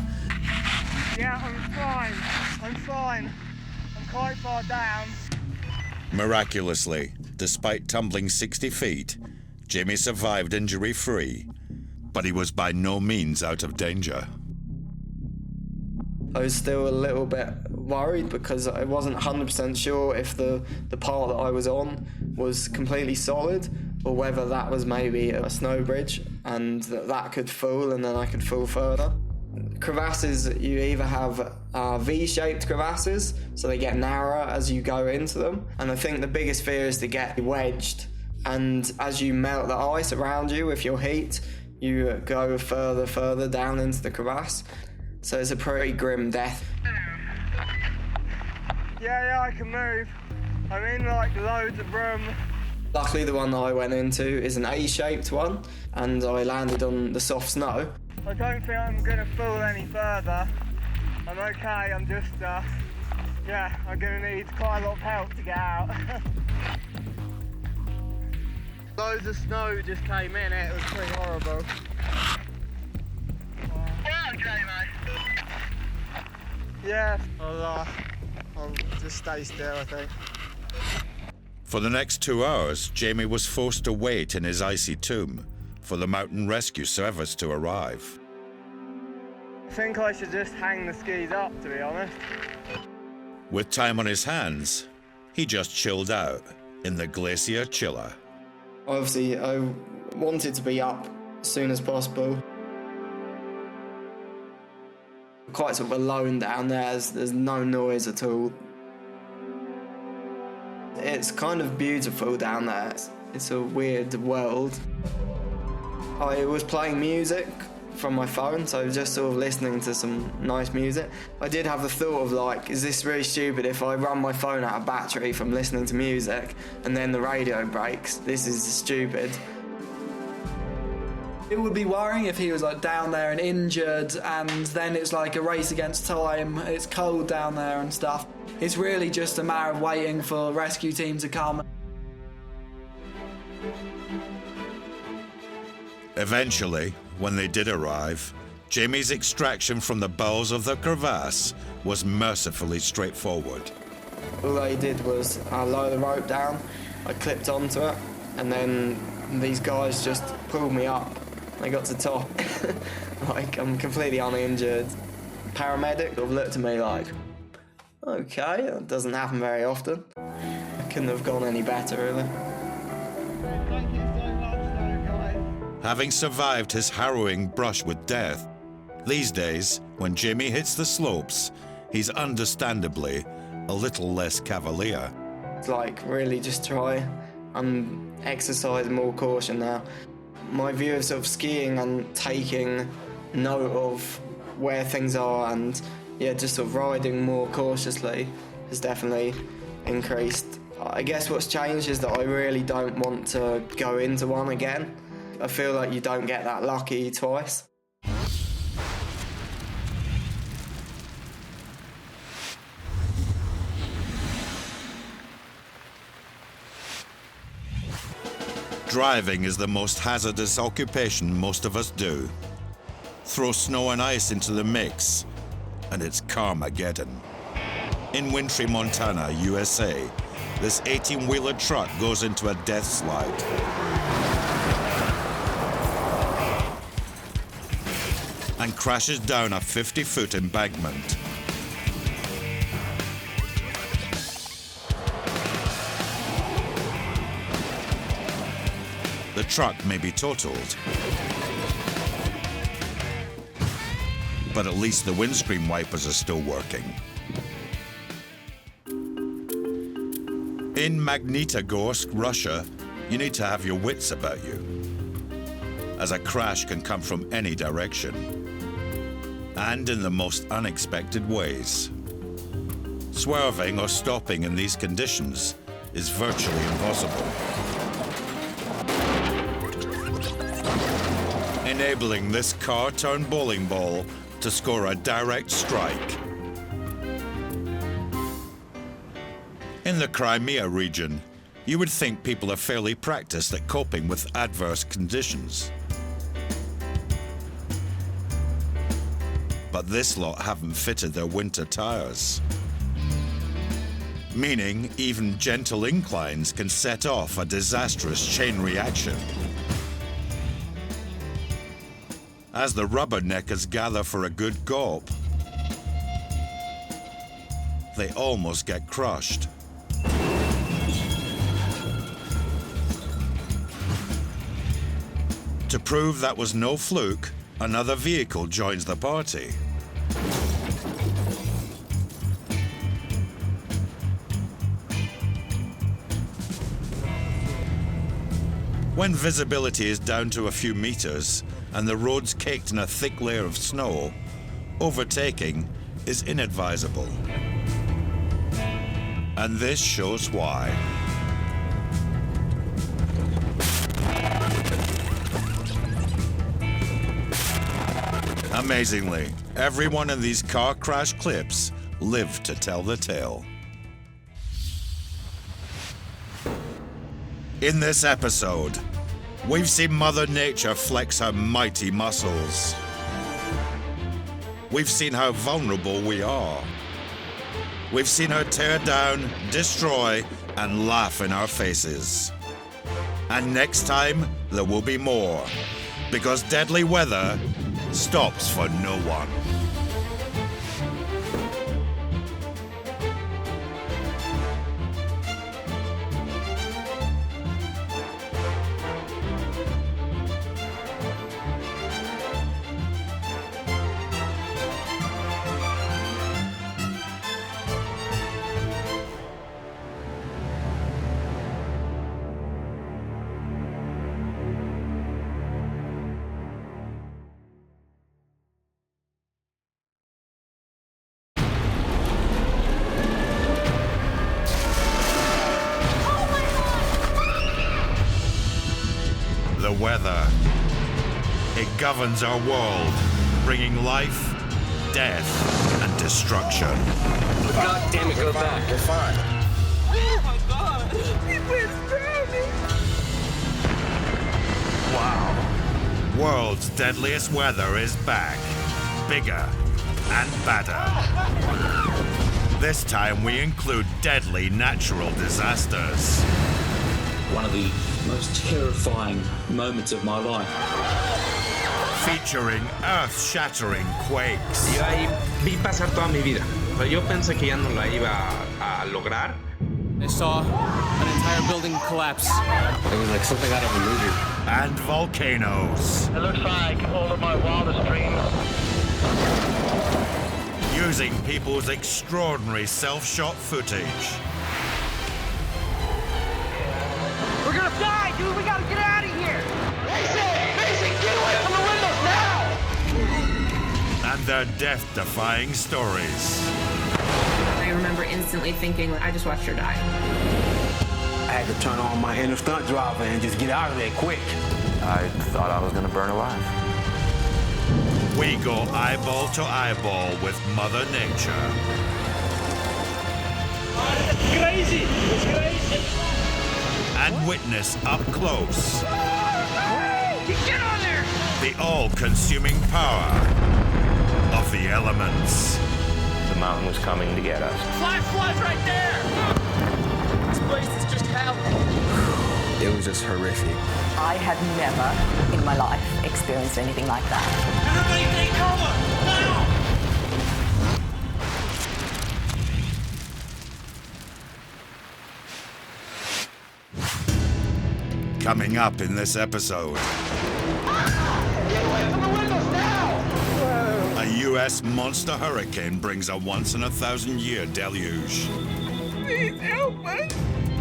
Yeah, I'm fine. I'm quite far down. Miraculously, despite tumbling 60 feet, Jamie survived injury-free, but he was by no means out of danger. I was still a little bit worried because I wasn't 100% sure if the part that I was on was completely solid or whether that was maybe a snow bridge and that could fall and then I could fall further. Crevasses, you either have V-shaped crevasses, so they get narrower as you go into them, and I think the biggest fear is to get wedged, and as you melt the ice around you with your heat, you go further down into the crevasse. So it's a pretty grim death. Yeah, I can move. I'm in like loads of room. Luckily the one that I went into is an A-shaped one, and I landed on the soft snow. I don't think I'm gonna fall any further. I'm okay, I'm just, I'm gonna need quite a lot of help to get out. Loads of snow just came in, it was pretty horrible. Yeah, I'll just stay still, I think. For the next 2 hours, Jamie was forced to wait in his icy tomb for the mountain rescue service to arrive. I think I should just hang the skis up, to be honest. With time on his hands, he just chilled out in the Glacier Chiller. Obviously, I wanted to be up as soon as possible. Quite sort of alone down there, there's no noise at all. It's kind of beautiful down there. It's a weird world. I was playing music from my phone, so just sort of listening to some nice music. I did have the thought of like, is this really stupid if I run my phone out of battery from listening to music and then the radio breaks? This is stupid. It would be worrying if he was like down there and injured and then it's like a race against time, it's cold down there and stuff. It's really just a matter of waiting for a rescue team to come. Eventually, when they did arrive, Jamie's extraction from the bowels of the crevasse was mercifully straightforward. All I did was lower the rope down, I clipped onto it, and then these guys just pulled me up. I got to the top, like I'm completely uninjured. Paramedic have looked at me like, okay, that doesn't happen very often. I couldn't have gone any better, really. Thank you so much, though, guys. Having survived his harrowing brush with death, these days, when Jamie hits the slopes, he's understandably a little less cavalier. It's like, really just try and exercise more caution now. My view of sort of skiing and taking note of where things are and just sort of riding more cautiously has definitely increased. I guess what's changed is that I really don't want to go into one again. I feel like you don't get that lucky twice. Driving is the most hazardous occupation most of us do. Throw snow and ice into the mix, and it's Carmageddon. In wintry Montana, USA, this 18-wheeler truck goes into a death slide. And crashes down a 50-foot embankment. the truck may be totaled. But at least the windscreen wipers are still working. In Magnitogorsk, Russia, you need to have your wits about you, as a crash can come from any direction, and in the most unexpected ways. Swerving or stopping in these conditions is virtually impossible, enabling this car-turned bowling ball to score a direct strike. In the Crimea region, you would think people are fairly practiced at coping with adverse conditions. But this lot haven't fitted their winter tires, meaning even gentle inclines can set off a disastrous chain reaction. As the rubberneckers gather for a good gulp, they almost get crushed. To prove that was no fluke, another vehicle joins the party. When visibility is down to a few meters and the road's caked in a thick layer of snow, overtaking is inadvisable. And this shows why. Amazingly, everyone in these car crash clips lived to tell the tale. In this episode, we've seen Mother Nature flex her mighty muscles. We've seen how vulnerable we are. We've seen her tear down, destroy, and laugh in our faces. And next time, there will be more, because deadly weather stops for no one. The weather. It governs our world, bringing life, death, and destruction. God damn it, go back. We're fine. Oh my God! It's drowning! Wow. World's deadliest weather is back. Bigger and badder. This time we include deadly natural disasters. One of the most terrifying moments of my life. Featuring earth-shattering quakes. Yo ahí vi pasar toda mi vida, pero yo pensé que ya no la iba a lograr. I saw an entire building collapse. It was like something out of a movie. And volcanoes. It looks like all of my wildest dreams. Using people's extraordinary self-shot footage. We're gonna die, dude! We gotta get out of here! Mason, get away from the windows now! And their death-defying stories. I remember instantly thinking, I just watched her die. I had to turn on my inner stunt driver and just get out of there quick. I thought I was going to burn alive. We go eyeball to eyeball with Mother Nature. It's crazy! It's crazy! And witness up close Get on there! the all-consuming power of the elements. The mountain was coming to get us. Flash right there! This place is just hell. It was just horrific. I had never in my life experienced anything like that. Everybody take cover! Now! Coming up in this episode. Get away from the windows now! A U.S. monster hurricane brings a once-in-a-thousand-year deluge. Please help us!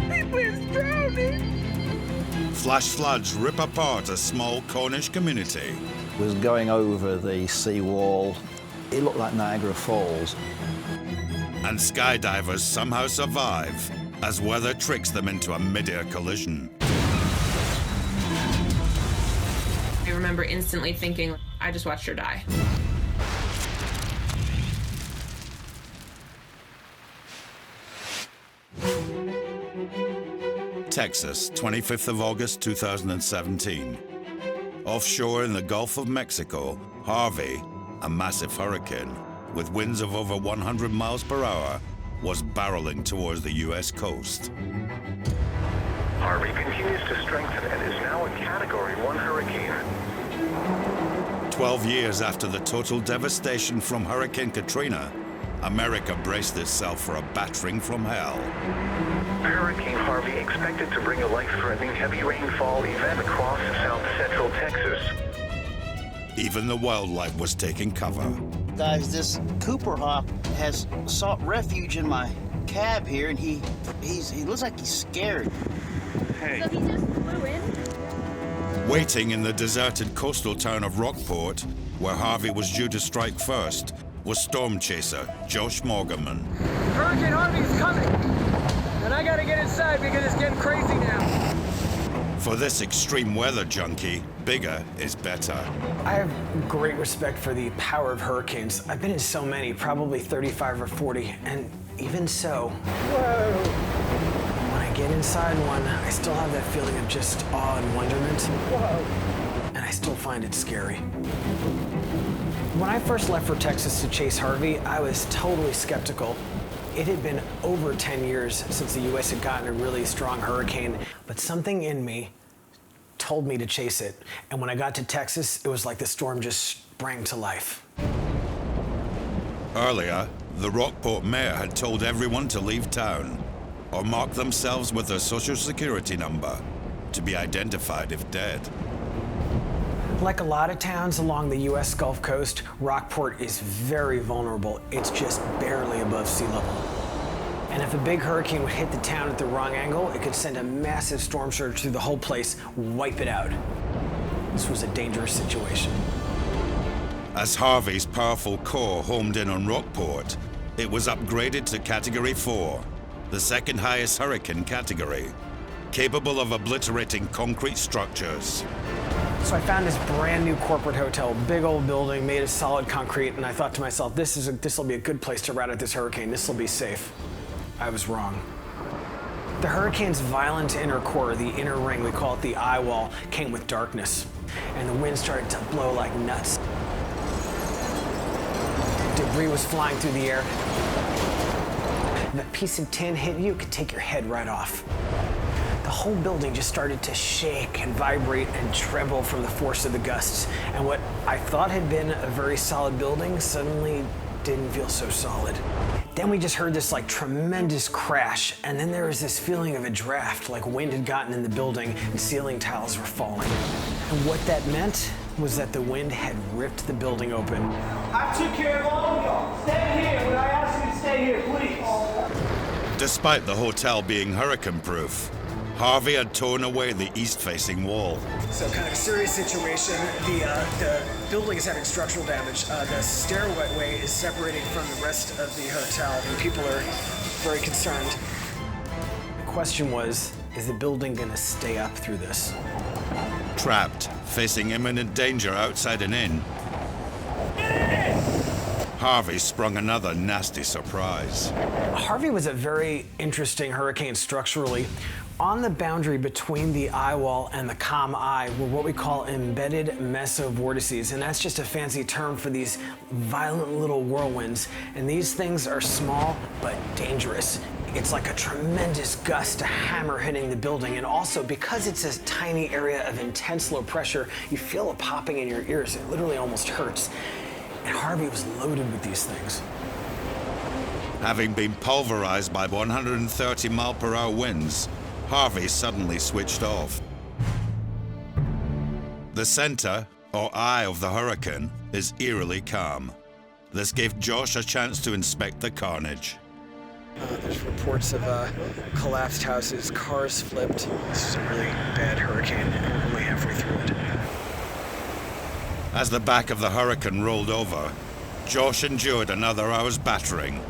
People is drowning! Flash floods rip apart a small Cornish community. Was going over the seawall. It looked like Niagara Falls. And skydivers somehow survive as weather tricks them into a mid-air collision. I remember instantly thinking, I just watched her die. Texas, 25th of August, 2017. Offshore in the Gulf of Mexico, Harvey, a massive hurricane with winds of over 100 miles per hour, was barreling towards the U.S. coast. Harvey continues to strengthen and is now a Category 1 hurricane. 12 years after the total devastation from Hurricane Katrina, America braced itself for a battering from hell. Hurricane Harvey expected to bring a life-threatening heavy rainfall event across south central Texas. Even the wildlife was taking cover. Guys, this Cooper hawk has sought refuge in my cab here, and he looks like he's scared. Hey. So he just flew in? Waiting in the deserted coastal town of Rockport, where Harvey was due to strike first, was storm chaser Josh Morganman. Hurricane Harvey is coming, and I gotta get inside because it's getting crazy now. For this extreme weather junkie, bigger is better. I have great respect for the power of hurricanes. I've been in so many, probably 35 or 40, and even so, when I get inside one, I still have that feeling of just awe and wonderment. And I still find it scary. When I first left for Texas to chase Harvey, I was totally skeptical. It had been over 10 years since the U.S. had gotten a really strong hurricane, but something in me told me to chase it. And when I got to Texas, it was like the storm just sprang to life. Earlier, the Rockport mayor had told everyone to leave town or mark themselves with their social security number to be identified if dead. Like a lot of towns along the U.S. Gulf Coast, Rockport is very vulnerable. It's just barely above sea level. And if a big hurricane would hit the town at the wrong angle, it could send a massive storm surge through the whole place, wipe it out. This was a dangerous situation. As Harvey's powerful core homed in on Rockport, it was upgraded to Category 4, the second highest hurricane category, capable of obliterating concrete structures. So I found this brand new corporate hotel, big old building made of solid concrete, and I thought to myself, this will be a good place to ride out this hurricane. This will be safe. I was wrong. The hurricane's violent inner core, the inner ring, we call it the eye wall, came with darkness, and the wind started to blow like nuts. Debris was flying through the air. If that piece of tin hit you, it could take your head right off. The whole building just started to shake and vibrate and tremble from the force of the gusts. And what I thought had been a very solid building suddenly didn't feel so solid. Then we just heard this like tremendous crash, and then there was this feeling of a draft, like wind had gotten in the building and ceiling tiles were falling. And what that meant was that the wind had ripped the building open. I took care of all of y'all. Stay here when I ask you to stay here, please. Despite the hotel being hurricane-proof, Harvey had torn away the east-facing wall. So kind of a serious situation. The building is having structural damage. The stairway is separating from the rest of the hotel, and people are very concerned. The question was, is the building gonna stay up through this? Trapped, facing imminent danger outside an inn, Harvey sprung another nasty surprise. Harvey was a very interesting hurricane structurally. On the boundary between the eye wall and the calm eye were what we call embedded mesovortices, and that's just a fancy term for these violent little whirlwinds. And these things are small but dangerous. It's like a tremendous gust, a hammer hitting the building, and also because it's a tiny area of intense low pressure, you feel it popping in your ears. It literally almost hurts. And Harvey was loaded with these things. Having been pulverized by 130-mile-per-hour winds, Harvey suddenly switched off. The center, or eye of the hurricane, is eerily calm. This gave Josh a chance to inspect the carnage. There's reports of collapsed houses, cars flipped. This is a really bad hurricane, and we're only halfway through it. As the back of the hurricane rolled over, Josh endured another hour's battering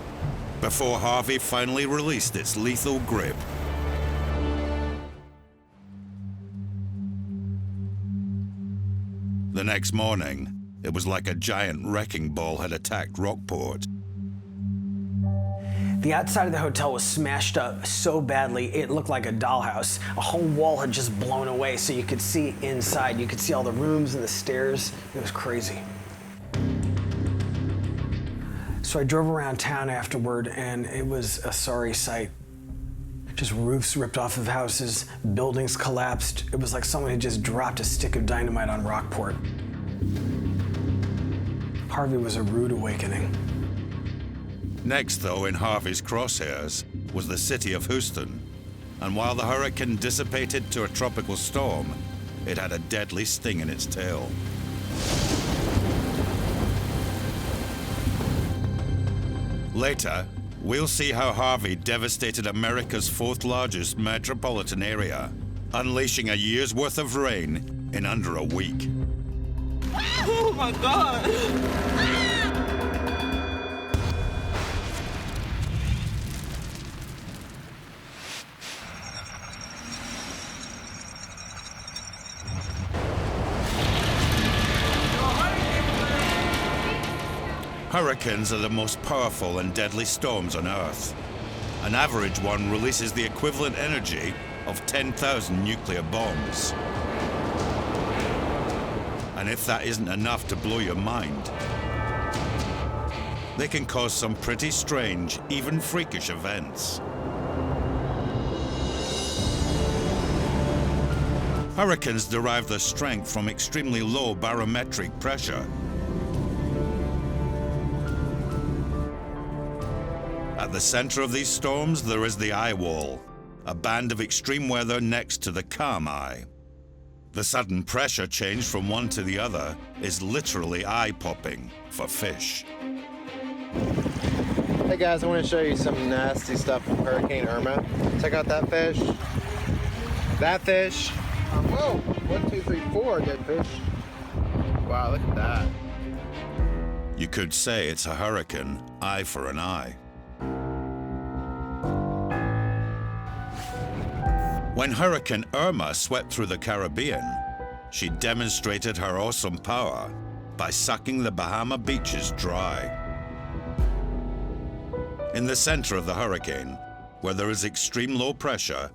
before Harvey finally released its lethal grip. The next morning, it was like a giant wrecking ball had attacked Rockport. The outside of the hotel was smashed up so badly it looked like a dollhouse. A whole wall had just blown away so you could see inside. You could see all the rooms and the stairs. It was crazy. So I drove around town afterward and it was a sorry sight. Just roofs ripped off of houses, buildings collapsed. It was like someone had just dropped a stick of dynamite on Rockport. Harvey was a rude awakening. Next, though, in Harvey's crosshairs was the city of Houston. And while the hurricane dissipated to a tropical storm, it had a deadly sting in its tail. Later, we'll see how Harvey devastated America's fourth largest metropolitan area, unleashing a year's worth of rain in under a week. Oh my God! Hurricanes are the most powerful and deadly storms on Earth. An average one releases the equivalent energy of 10,000 nuclear bombs. And if that isn't enough to blow your mind, they can cause some pretty strange, even freakish events. Hurricanes derive their strength from extremely low barometric pressure. At the center of these storms, there is the eye wall, a band of extreme weather next to the calm eye. The sudden pressure change from one to the other is literally eye-popping for fish. Hey guys, I want to show you some nasty stuff from Hurricane Irma. Check out that fish. That fish. Whoa, 1, 2, 3, 4 dead fish. Wow, look at that. You could say it's a hurricane, eye for an eye. When Hurricane Irma swept through the Caribbean, she demonstrated her awesome power by sucking the Bahama beaches dry. In the center of the hurricane, where there is extreme low pressure,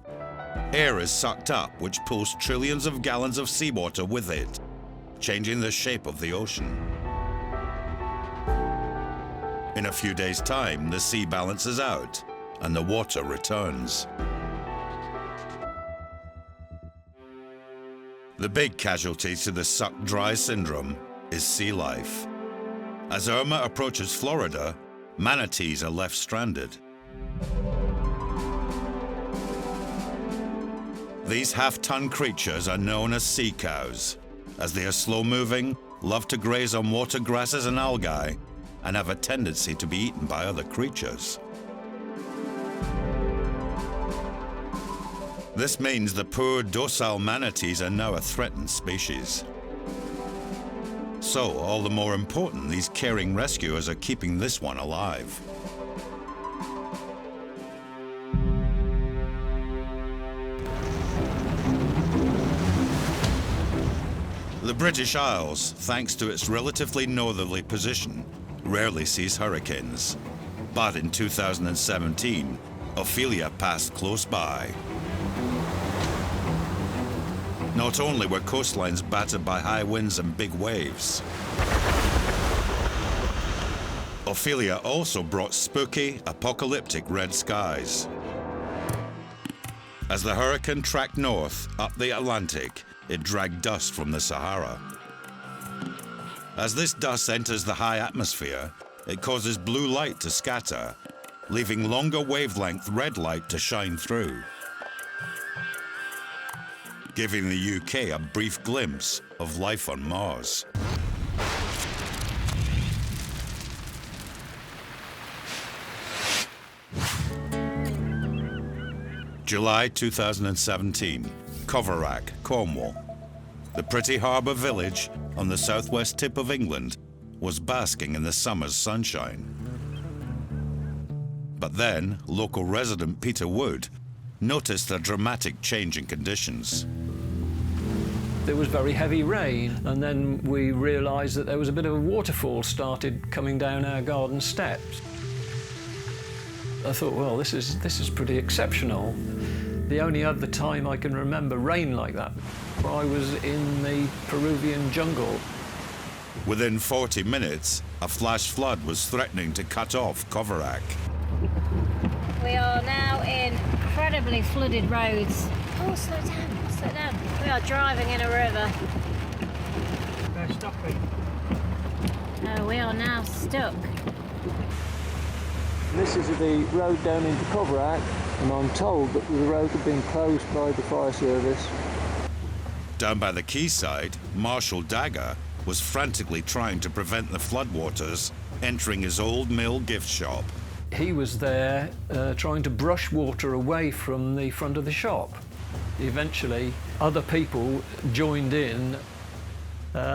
air is sucked up which pulls trillions of gallons of seawater with it, changing the shape of the ocean. In a few days' time, the sea balances out and the water returns. The big casualty to the sucked dry syndrome is sea life. As Irma approaches Florida, manatees are left stranded. These half-ton creatures are known as sea cows, as they are slow-moving, love to graze on water grasses and algae, and have a tendency to be eaten by other creatures. This means the poor, docile manatees are now a threatened species. So, all the more important, these caring rescuers are keeping this one alive. The British Isles, thanks to its relatively northerly position, rarely sees hurricanes. But in 2017, Ophelia passed close by. Not only were coastlines battered by high winds and big waves, Ophelia also brought spooky, apocalyptic red skies. As the hurricane tracked north up the Atlantic, it dragged dust from the Sahara. As this dust enters the high atmosphere, it causes blue light to scatter, leaving longer wavelength red light to shine through. giving the UK a brief glimpse of life on Mars. July 2017, Coverack, Cornwall. The pretty harbour village on the southwest tip of England was basking in the summer's sunshine. But then, local resident Peter Wood noticed a dramatic change in conditions. There was very heavy rain, and then we realised that there was a bit of a waterfall started coming down our garden steps. I thought, well, this is pretty exceptional. The only other time I can remember rain like that, I was in the Peruvian jungle. Within 40 minutes, a flash flood was threatening to cut off Coverack. We are now in incredibly flooded roads. Oh, slow down, slow down. We are driving in a river. They're stopping. No, we are now stuck. This is the road down into Coverack, and I'm told that the road had been closed by the fire service. Down by the quayside, Marshal Dagger was frantically trying to prevent the floodwaters entering his old mill gift shop. He was there trying to brush water away from the front of the shop. Eventually, other people joined in,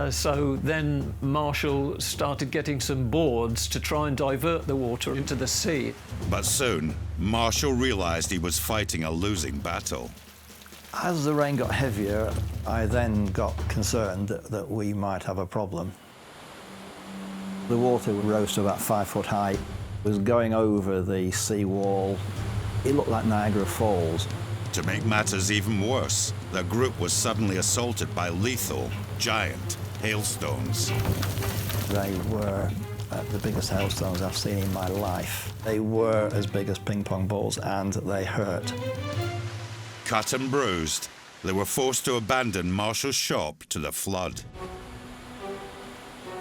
so then Marshall started getting some boards to try and divert the water into the sea. But soon, Marshall realised he was fighting a losing battle. As the rain got heavier, I then got concerned that we might have a problem. The water rose to about 5 foot high. It was going over the seawall. It looked like Niagara Falls. To make matters even worse, the group was suddenly assaulted by lethal, giant hailstones. They were the biggest hailstones I've seen in my life. They were as big as ping pong balls, and they hurt. Cut and bruised, they were forced to abandon Marshall's shop to the flood.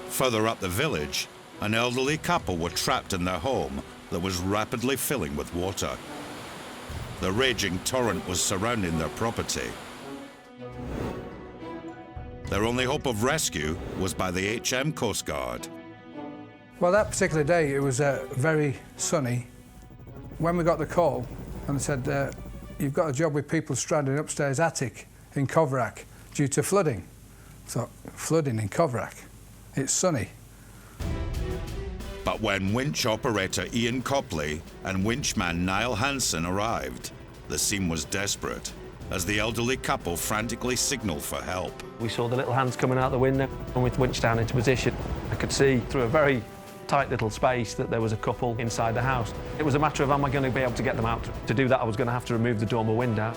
Further up the village, an elderly couple were trapped in their home that was rapidly filling with water. The raging torrent was surrounding their property. Their only hope of rescue was by the HM Coastguard. Well, that particular day, it was very sunny. When we got the call, and they said, you've got a job with people stranded upstairs attic in Coverack due to flooding. So, flooding in Coverack, it's sunny. But when winch operator Ian Copley and winchman Niall Hansen arrived, the scene was desperate, as the elderly couple frantically signalled for help. We saw the little hands coming out the window, and with winch down into position, I could see through a very tight little space that there was a couple inside the house. It was a matter of, am I going to be able to get them out? To do that, I was going to have to remove the dormer window.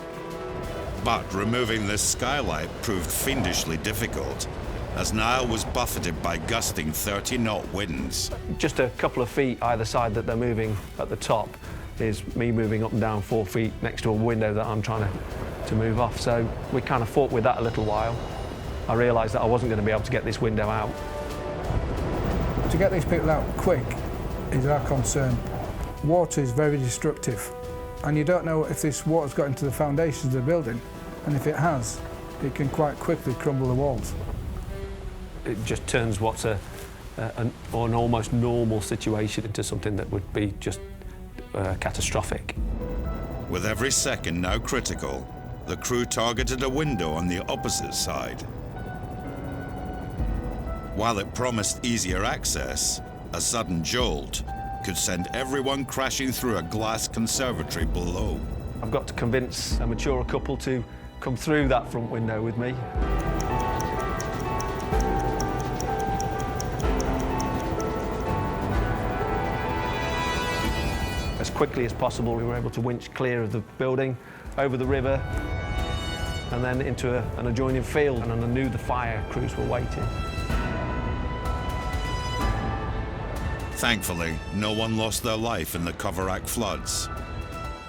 But removing this skylight proved fiendishly difficult, as Niall was buffeted by gusting 30-knot winds. Just a couple of feet either side that they're moving at the top is me moving up and down 4 feet next to a window that I'm trying to move off. So we kind of fought with that a little while. I realised that I wasn't going to be able to get this window out. To get these people out quick is our concern. Water is very destructive, and you don't know if this water's got into the foundations of the building, and if it has, it can quite quickly crumble the walls. It just turns what's an almost normal situation into something that would be just catastrophic. With every second now critical, the crew targeted a window on the opposite side. While it promised easier access, a sudden jolt could send everyone crashing through a glass conservatory below. I've got to convince a mature couple to come through that front window with me. As quickly as possible, we were able to winch clear of the building, over the river, and then into an adjoining field, and I knew the fire crews were waiting. Thankfully, no one lost their life in the Coverack floods.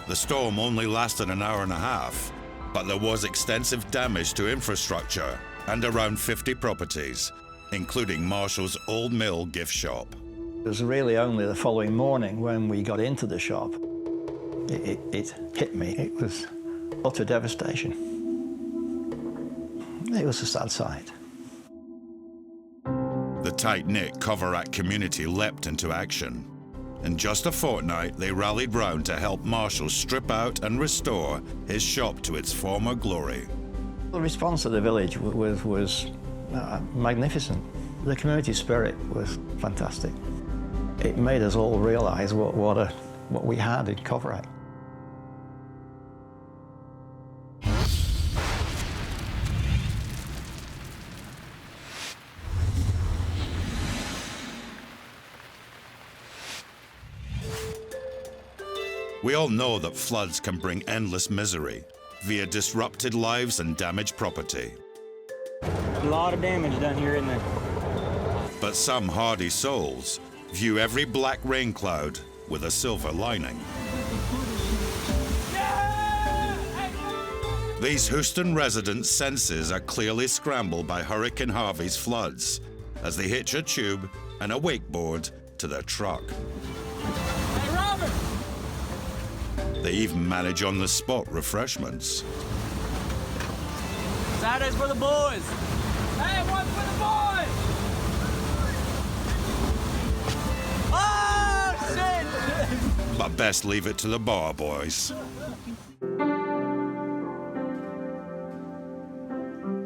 The storm only lasted an hour and a half, but there was extensive damage to infrastructure and around 50 properties, including Marshall's old mill gift shop. It was really only the following morning when we got into the shop, it hit me. It was utter devastation. It was a sad sight. The tight-knit Coverack community leapt into action. In just a fortnight, they rallied round to help Marshall strip out and restore his shop to its former glory. The response of the village was magnificent. The community spirit was fantastic. It made us all realise what we had in Coverack. We all know that floods can bring endless misery via disrupted lives and damaged property. A lot of damage done here, isn't there? But some hardy souls view every black rain cloud with a silver lining. These Houston residents' senses are clearly scrambled by Hurricane Harvey's floods as they hitch a tube and a wakeboard to their truck. Hey, Robert! They even manage on-the-spot refreshments. Saturday's for the boys! Hey, one for the boys! Oh, shit! But best leave it to the bar boys.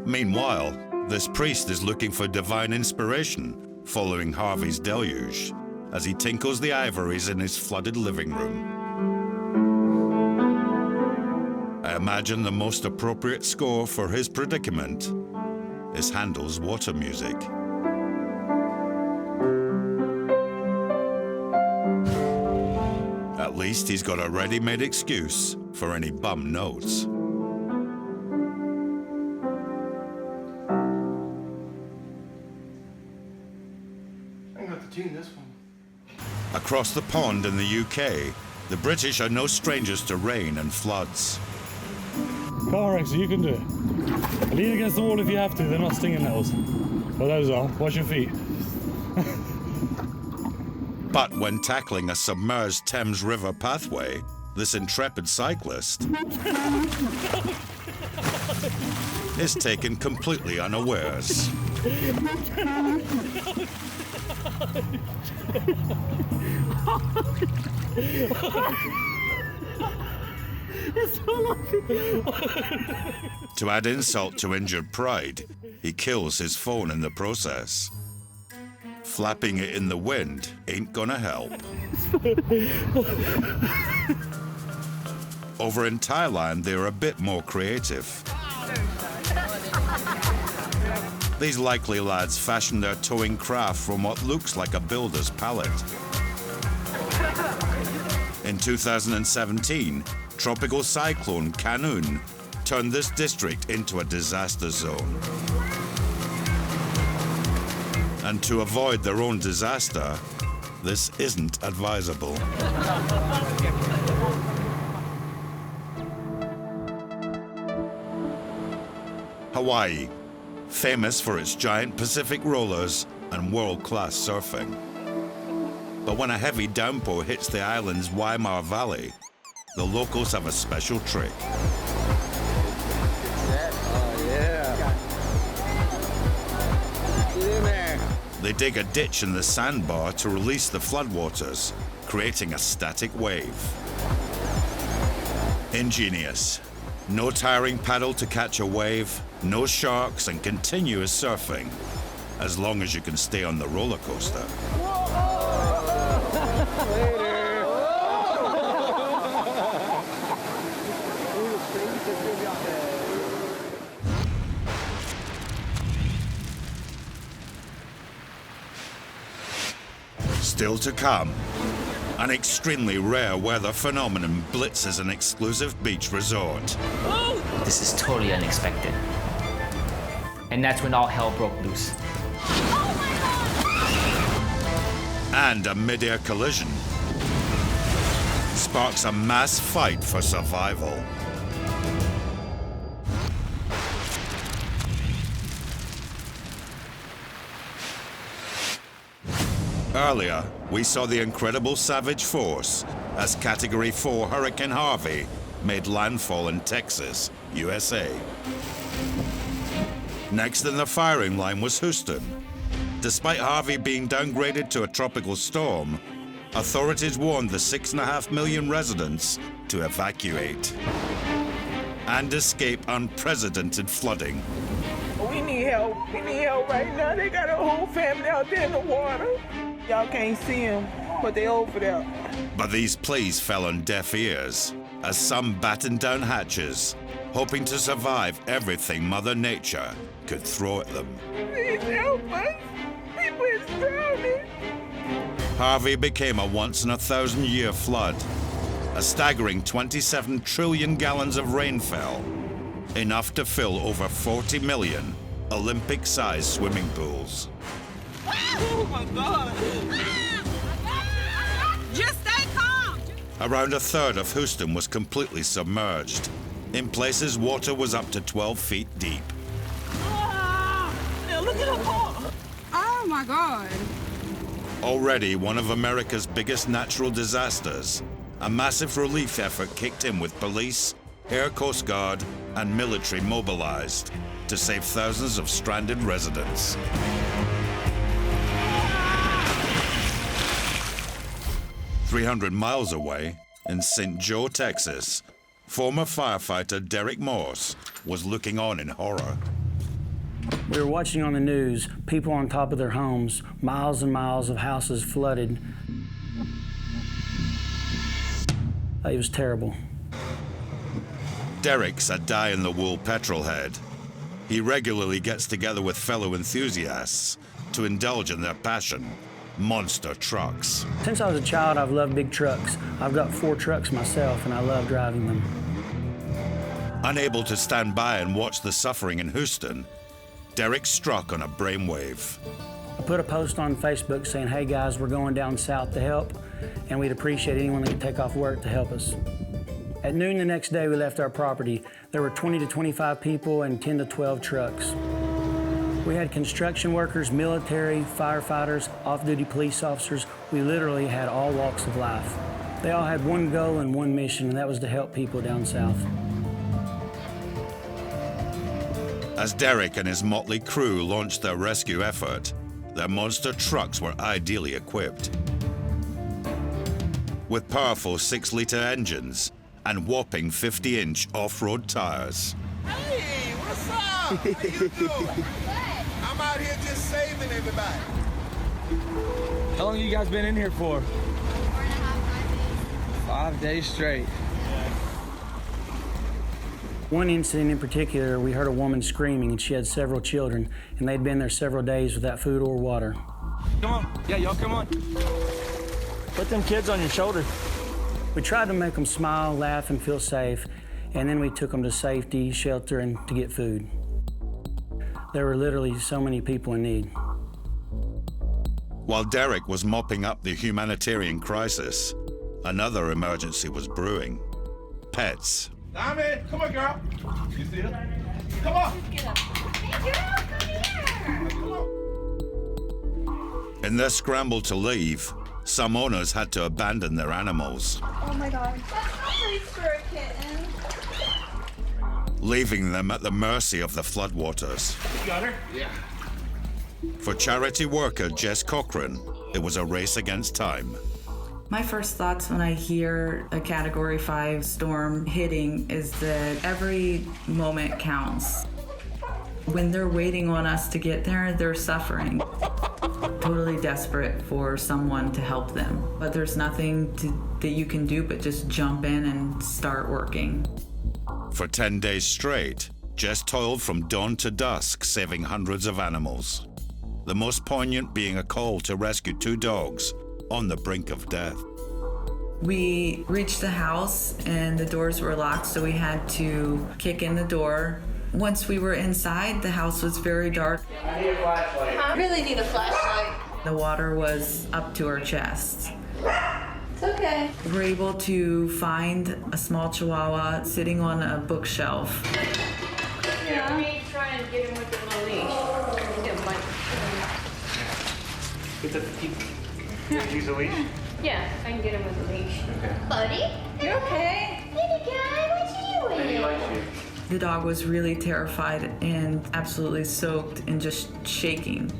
Meanwhile, this priest is looking for divine inspiration following Harvey's deluge as he tinkles the ivories in his flooded living room. I imagine the most appropriate score for his predicament is Handel's water music. At least he's got a ready-made excuse for any bum notes. I'm gonna have to tune this one. Across the pond in the UK, the British are no strangers to rain and floods. Coverack, so you can do it. Lean against the wall if you have to, they're not stinging nettles. Well, those are. Wash your feet. But when tackling a submerged Thames River pathway, this intrepid cyclist is taken completely unawares. To add insult to injured pride, he kills his phone in the process. Flapping it in the wind ain't gonna help. Over in Thailand, they're a bit more creative. These likely lads fashion their towing craft from what looks like a builder's pallet. In 2017, tropical cyclone Kanun turned this district into a disaster zone. And to avoid their own disaster, this isn't advisable. Hawaii, famous for its giant Pacific rollers and world-class surfing. But when a heavy downpour hits the island's Waimar Valley, the locals have a special trick. Oh, yeah. Get in there. They dig a ditch in the sandbar to release the floodwaters, creating a static wave. Ingenious. No tiring paddle to catch a wave, no sharks, and continuous surfing, as long as you can stay on the roller coaster. Still to come, an extremely rare weather phenomenon blitzes an exclusive beach resort. This is totally unexpected. And that's when all hell broke loose. And a mid-air collision sparks a mass fight for survival. Earlier, we saw the incredible savage force as Category 4 Hurricane Harvey made landfall in Texas, USA. Next in the firing line was Houston. Despite Harvey being downgraded to a tropical storm, authorities warned the 6.5 million residents to evacuate and escape unprecedented flooding. We need help. We need help right now. They got a whole family out there in the water. Y'all can't see them, but they over there. But these pleas fell on deaf ears as some battened down hatches, hoping to survive everything Mother Nature could throw at them. Please help us. People is drowning. Harvey became a once-in-a-thousand-year flood. A staggering 27 trillion gallons of rain fell, enough to fill over 40 million Olympic-sized swimming pools. Oh my God! Just stay calm! Around a third of Houston was completely submerged. In places, water was up to 12 feet deep. Now look at the water! Oh my God! Already one of America's biggest natural disasters, a massive relief effort kicked in with police, Air Coast Guard, and military mobilized to save thousands of stranded residents. "300 miles away, in St. Joe, Texas, former firefighter Derek Morse was looking on in horror. We were watching on the news, people on top of their homes, miles and miles of houses flooded. It was terrible. Derek's a die-in-the-wool petrolhead. He regularly gets together with fellow enthusiasts to indulge in their passion, monster trucks. Since I was a child, I've loved big trucks. I've got 4 trucks myself, and I love driving them. Unable to stand by and watch the suffering in Houston, Derek struck on a brainwave. I put a post on Facebook saying, hey guys, we're going down south to help, and we'd appreciate anyone that could take off work to help us. At noon the next day, we left our property. There were 20 to 25 people and 10 to 12 trucks. We had construction workers, military, firefighters, off-duty police officers. We literally had all walks of life. They all had one goal and one mission, and that was to help people down south. As Derek and his motley crew launched their rescue effort, their monster trucks were ideally equipped. With powerful 6-liter engines and whopping 50-inch off-road tires. Hey, what's up? How you doing? I'm out here just saving everybody. How long have you guys been in here for? 5 days straight. One incident in particular, we heard a woman screaming, and she had several children, and they'd been there several days without food or water. Come on. Yeah, y'all come on. Put them kids on your shoulder. We tried to make them smile, laugh, and feel safe, and then we took them to safety, shelter, and to get food. There were literally so many people in need. While Derek was mopping up the humanitarian crisis, another emergency was brewing. Pets. Diamond, come on, girl. You see her? Come on. Get up. Hey, girl, come here. Come on. In their scramble to leave, some owners had to abandon their animals. Oh my God. That's not nice for a kitten. Leaving them at the mercy of the floodwaters. You got her? Yeah. For charity worker Jess Cochran, it was a race against time. My first thoughts when I hear a Category 5 storm hitting is that every moment counts. When they're waiting on us to get there, they're suffering. Totally desperate for someone to help them. But there's nothing that you can do but just jump in and start working. For 10 days straight, Jess toiled from dawn to dusk, saving hundreds of animals. The most poignant being a call to rescue 2 dogs on the brink of death. We reached the house and the doors were locked, so we had to kick in the door. Once we were inside, the house was very dark. I need a flashlight. I really need a flashlight. The water was up to our chests. It's okay. We were able to find a small chihuahua sitting on a bookshelf. Yeah. Let me try and get him with the little leash. Use a leash? Yeah, I can get him with a leash. Okay. Buddy? You okay? Hey, guy, what you doing? Maybe he likes you. The dog was really terrified and absolutely soaked and just shaking.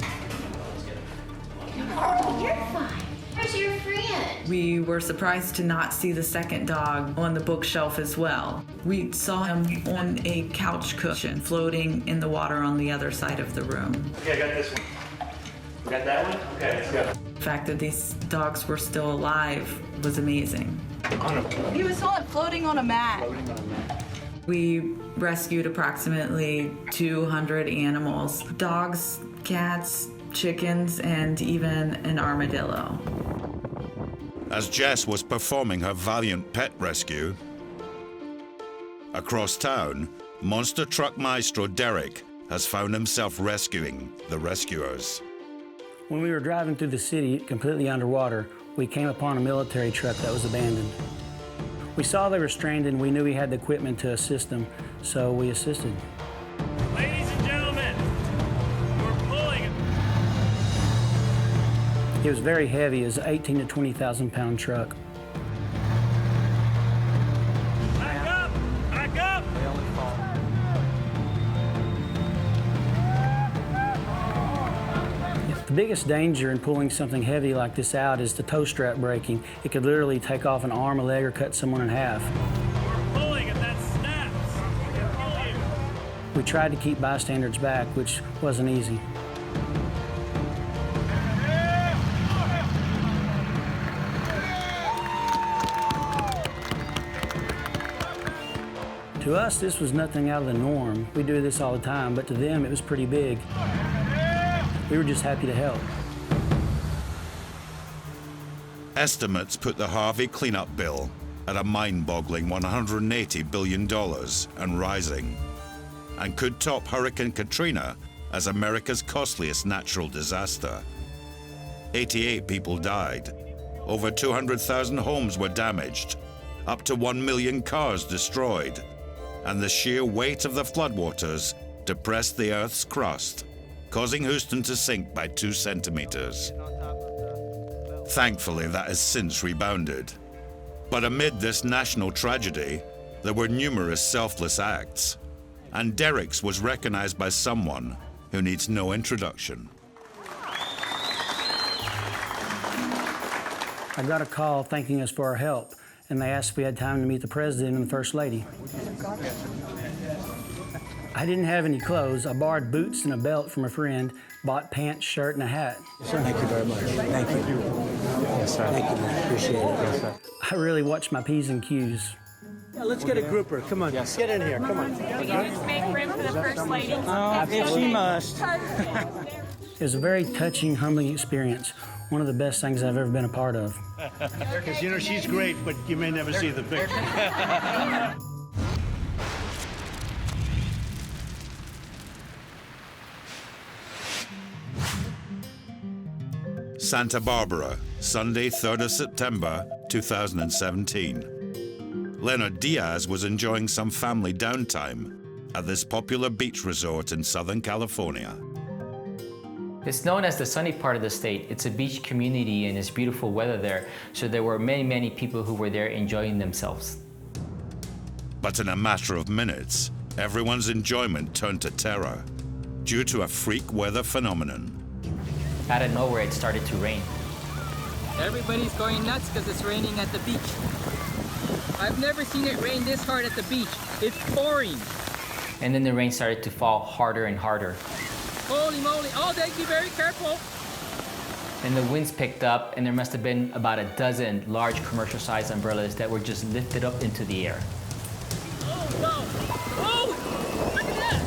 Oh, you're fine. Where's your friend? We were surprised to not see the second dog on the bookshelf as well. We saw him on a couch cushion floating in the water on the other side of the room. Okay, I got this one. We got that one? Okay, let's go. The fact that these dogs were still alive was amazing. He was floating on a mat. We rescued approximately 200 animals, dogs, cats, chickens, and even an armadillo. As Jess was performing her valiant pet rescue, across town, monster truck maestro Derek has found himself rescuing the rescuers. When we were driving through the city completely underwater, we came upon a military truck that was abandoned. We saw they were stranded and we knew we had the equipment to assist them, so we assisted. Ladies and gentlemen, we're pulling. It was very heavy. It was an 18 to 20,000 pound truck. Back up! Back up! The biggest danger in pulling something heavy like this out is the tow strap breaking. It could literally take off an arm, a leg, or cut someone in half. We're pulling and that snaps. Pull you. We tried to keep bystanders back, which wasn't easy. To us, this was nothing out of the norm. We do this all the time, but to them, it was pretty big. We were just happy to help. Estimates put the Harvey cleanup bill at a mind-boggling $180 billion and rising, and could top Hurricane Katrina as America's costliest natural disaster. 88 people died, over 200,000 homes were damaged, up to 1 million cars destroyed, and the sheer weight of the floodwaters depressed the Earth's crust, causing Houston to sink by 2 centimeters. Thankfully, that has since rebounded. But amid this national tragedy, there were numerous selfless acts, and Derek's was recognized by someone who needs no introduction. I got a call thanking us for our help, and they asked if we had time to meet the President and the First Lady. I didn't have any clothes. I borrowed boots and a belt from a friend, bought pants, shirt, and a hat. Thank you very much. Thank you. Yes, sir. Thank you, man. Appreciate it. Yes, sir. I really watched my P's and Q's. Yeah, let's get a grouper. Come on. Yes. Get in here. Come on. Will you just make room for the First Lady? If she must. It was a very touching, humbling experience. One of the best things I've ever been a part of. Because, you know, she's great, but you may never see the picture. Santa Barbara, Sunday, 3rd of September, 2017. Leonard Diaz was enjoying some family downtime at this popular beach resort in Southern California. It's known as the sunny part of the state. It's a beach community and it's beautiful weather there. So there were many, many people who were there enjoying themselves. But in a matter of minutes, everyone's enjoyment turned to terror due to a freak weather phenomenon. Out of nowhere, it started to rain. Everybody's going nuts because it's raining at the beach. I've never seen it rain this hard at the beach. It's pouring. And then the rain started to fall harder and harder. Holy moly. Oh, thank you. Very careful. And the winds picked up, and there must have been about a dozen large commercial-sized umbrellas that were just lifted up into the air. Oh, no. Oh, look at that.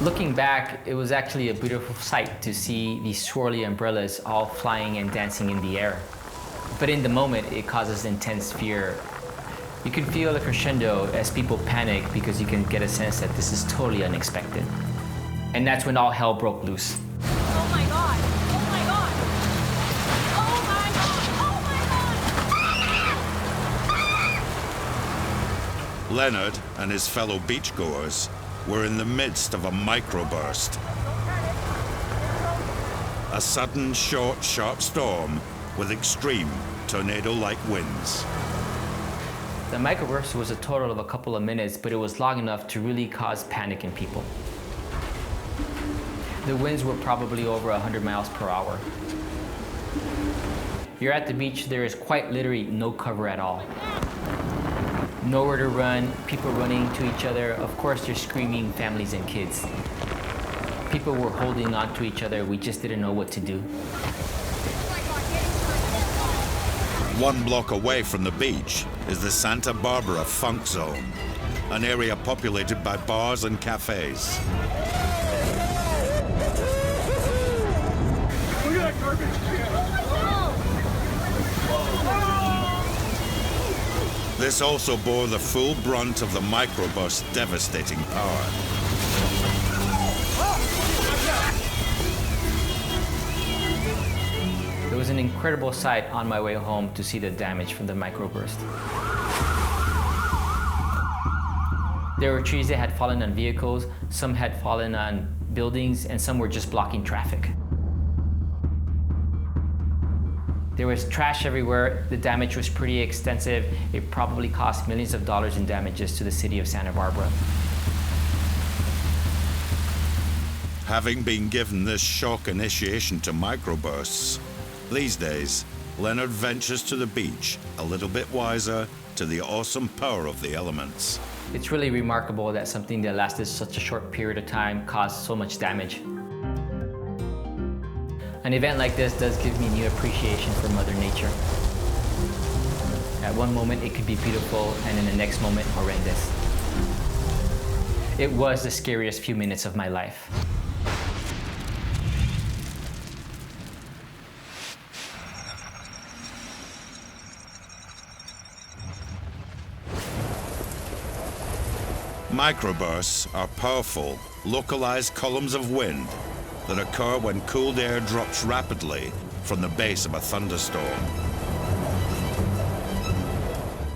Looking back, it was actually a beautiful sight to see these swirly umbrellas all flying and dancing in the air. But in the moment, it causes intense fear. You can feel a crescendo as people panic because you can get a sense that this is totally unexpected. And that's when all hell broke loose. Oh my God. Oh my God. Oh my God. Oh my God. Leonard and his fellow beachgoers were in the midst of a microburst. A sudden, short, sharp storm with extreme tornado-like winds. The microburst was a total of a couple of minutes, but it was long enough to really cause panic in people. The winds were probably over 100 miles per hour. You're at the beach, there is quite literally no cover at all. Nowhere to run, people running to each other. Of course, there's screaming families and kids. People were holding on to each other. We just didn't know what to do. 1 block away from the beach is the Santa Barbara Funk Zone, an area populated by bars and cafes. Look at that garbage can. This also bore the full brunt of the microburst's devastating power. It was an incredible sight on my way home to see the damage from the microburst. There were trees that had fallen on vehicles, some had fallen on buildings, and some were just blocking traffic. There was trash everywhere. The damage was pretty extensive. It probably cost millions of dollars in damages to the city of Santa Barbara. Having been given this shock initiation to microbursts, these days, Leonard ventures to the beach a little bit wiser to the awesome power of the elements. It's really remarkable that something that lasted such a short period of time caused so much damage. An event like this does give me new appreciation for Mother Nature. At one moment it could be beautiful, and in the next moment horrendous. It was the scariest few minutes of my life. Microbursts are powerful, localized columns of wind that occur when cooled air drops rapidly from the base of a thunderstorm.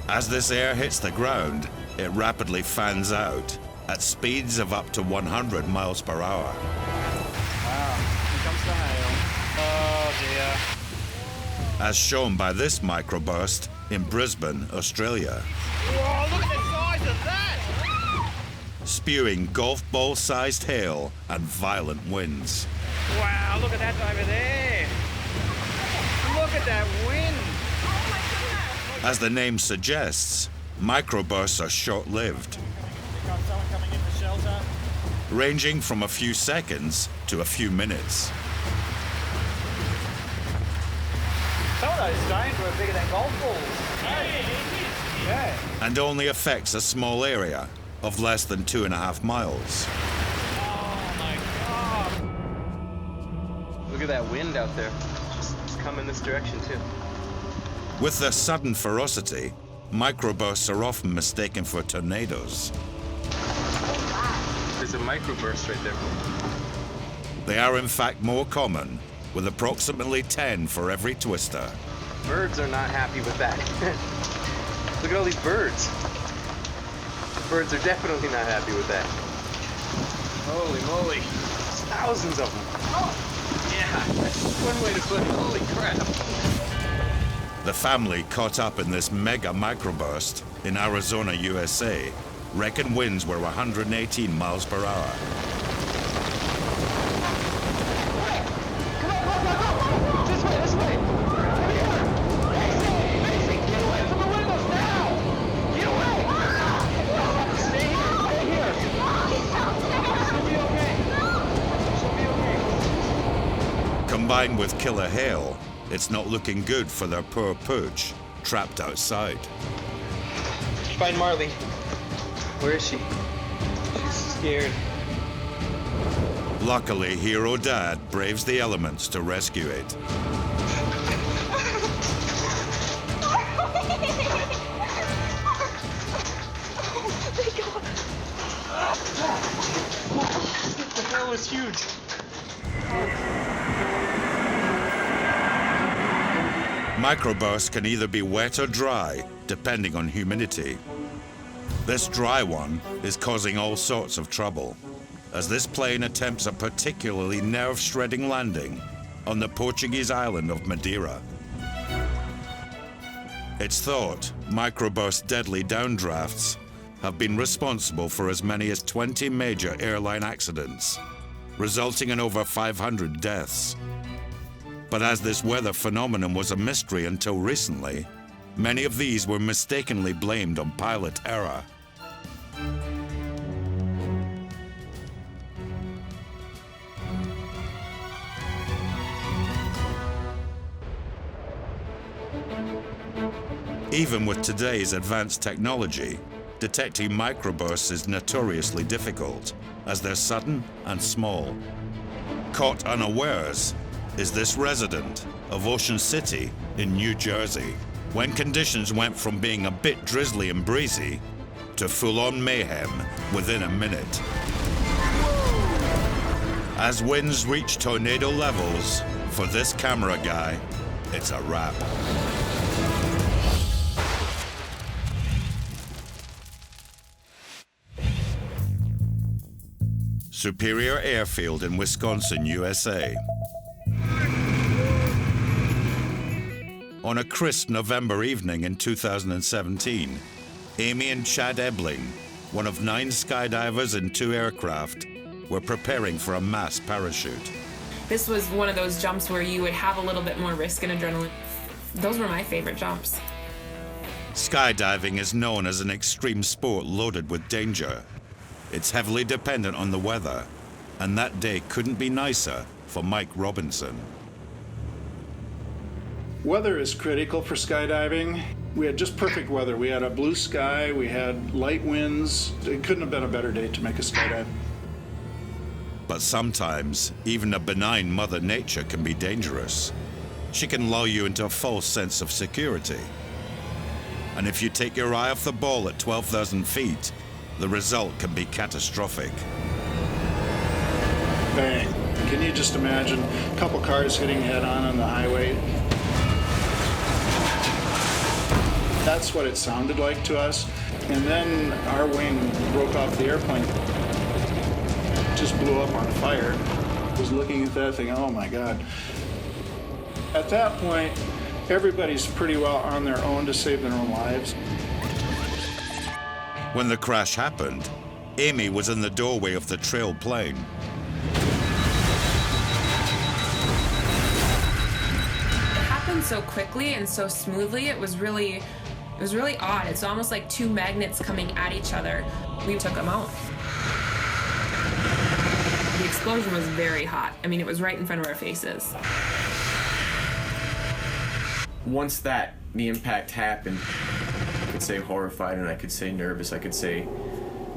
As this air hits the ground, it rapidly fans out at speeds of up to 100 miles per hour. Wow, here comes the hail. Oh dear. As shown by this microburst in Brisbane, Australia. Whoa, look at the size of that! Spewing golf ball-sized hail and violent winds. Wow, look at that over there. Look at that wind. As the name suggests, microbursts are short-lived, Got someone coming in for shelter. ranging from a few seconds to a few minutes. Some of those stones were bigger than golf balls. Yeah. And only affects a small area of less than 2.5 miles. Oh my God. Look at that wind out there. Just come in this direction too. With their sudden ferocity, microbursts are often mistaken for tornadoes. There's a microburst right there. They are in fact more common, with approximately 10 for every twister. Birds are not happy with that. Look at all these birds. Birds are definitely not happy with that. Holy moly. Thousands of them. Oh, yeah, that's one way to put it. Holy crap. The family caught up in this mega microburst in Arizona, USA, reckon winds were 118 miles per hour. This way. Over here. Mason, get away from the windows now. Get away. Stay here. She'll be okay. She'll be okay. Combined with killer hail, it's not looking good for their poor pooch, trapped outside. Find Marley. Where is she? She's scared. Luckily, Hero Dad braves the elements to rescue it. The hell is huge. Microbursts can either be wet or dry, depending on humidity. This dry one is causing all sorts of trouble, as this plane attempts a particularly nerve-shredding landing on the Portuguese island of Madeira. It's thought microburst deadly downdrafts have been responsible for as many as 20 major airline accidents, resulting in over 500 deaths. But as this weather phenomenon was a mystery until recently, many of these were mistakenly blamed on pilot error. Even with today's advanced technology, detecting microbursts is notoriously difficult, as they're sudden and small. Caught unawares is this resident of Ocean City in New Jersey, when conditions went from being a bit drizzly and breezy to full-on mayhem within a minute. As winds reach tornado levels, for this camera guy, it's a wrap. Superior Airfield in Wisconsin, USA. On a crisp November evening in 2017, Amy and Chad Ebling, one of 9 skydivers in 2 aircraft, were preparing for a mass parachute. This was one of those jumps where you would have a little bit more risk and adrenaline. Those were my favorite jumps. Skydiving is known as an extreme sport loaded with danger. It's heavily dependent on the weather, and that day couldn't be nicer for Mike Robinson. Weather is critical for skydiving. We had just perfect weather. We had a blue sky, we had light winds. It couldn't have been a better day to make a skydive. But sometimes, even a benign Mother Nature can be dangerous. She can lull you into a false sense of security. And if you take your eye off the ball at 12,000 feet, the result can be catastrophic. Bang. Can you just imagine a couple cars hitting head-on on the highway? That's what it sounded like to us. And then our wing broke off the airplane. Just blew up on fire. I was looking at that thing, oh my God. At that point, everybody's pretty well on their own to save their own lives. When the crash happened, Amy was in the doorway of the trail plane. It happened so quickly and so smoothly. It was really odd. It's almost like 2 magnets coming at each other. We took them out. The explosion was very hot. I mean, it was right in front of our faces. Once the impact happened, I could say horrified and I could say nervous, I could say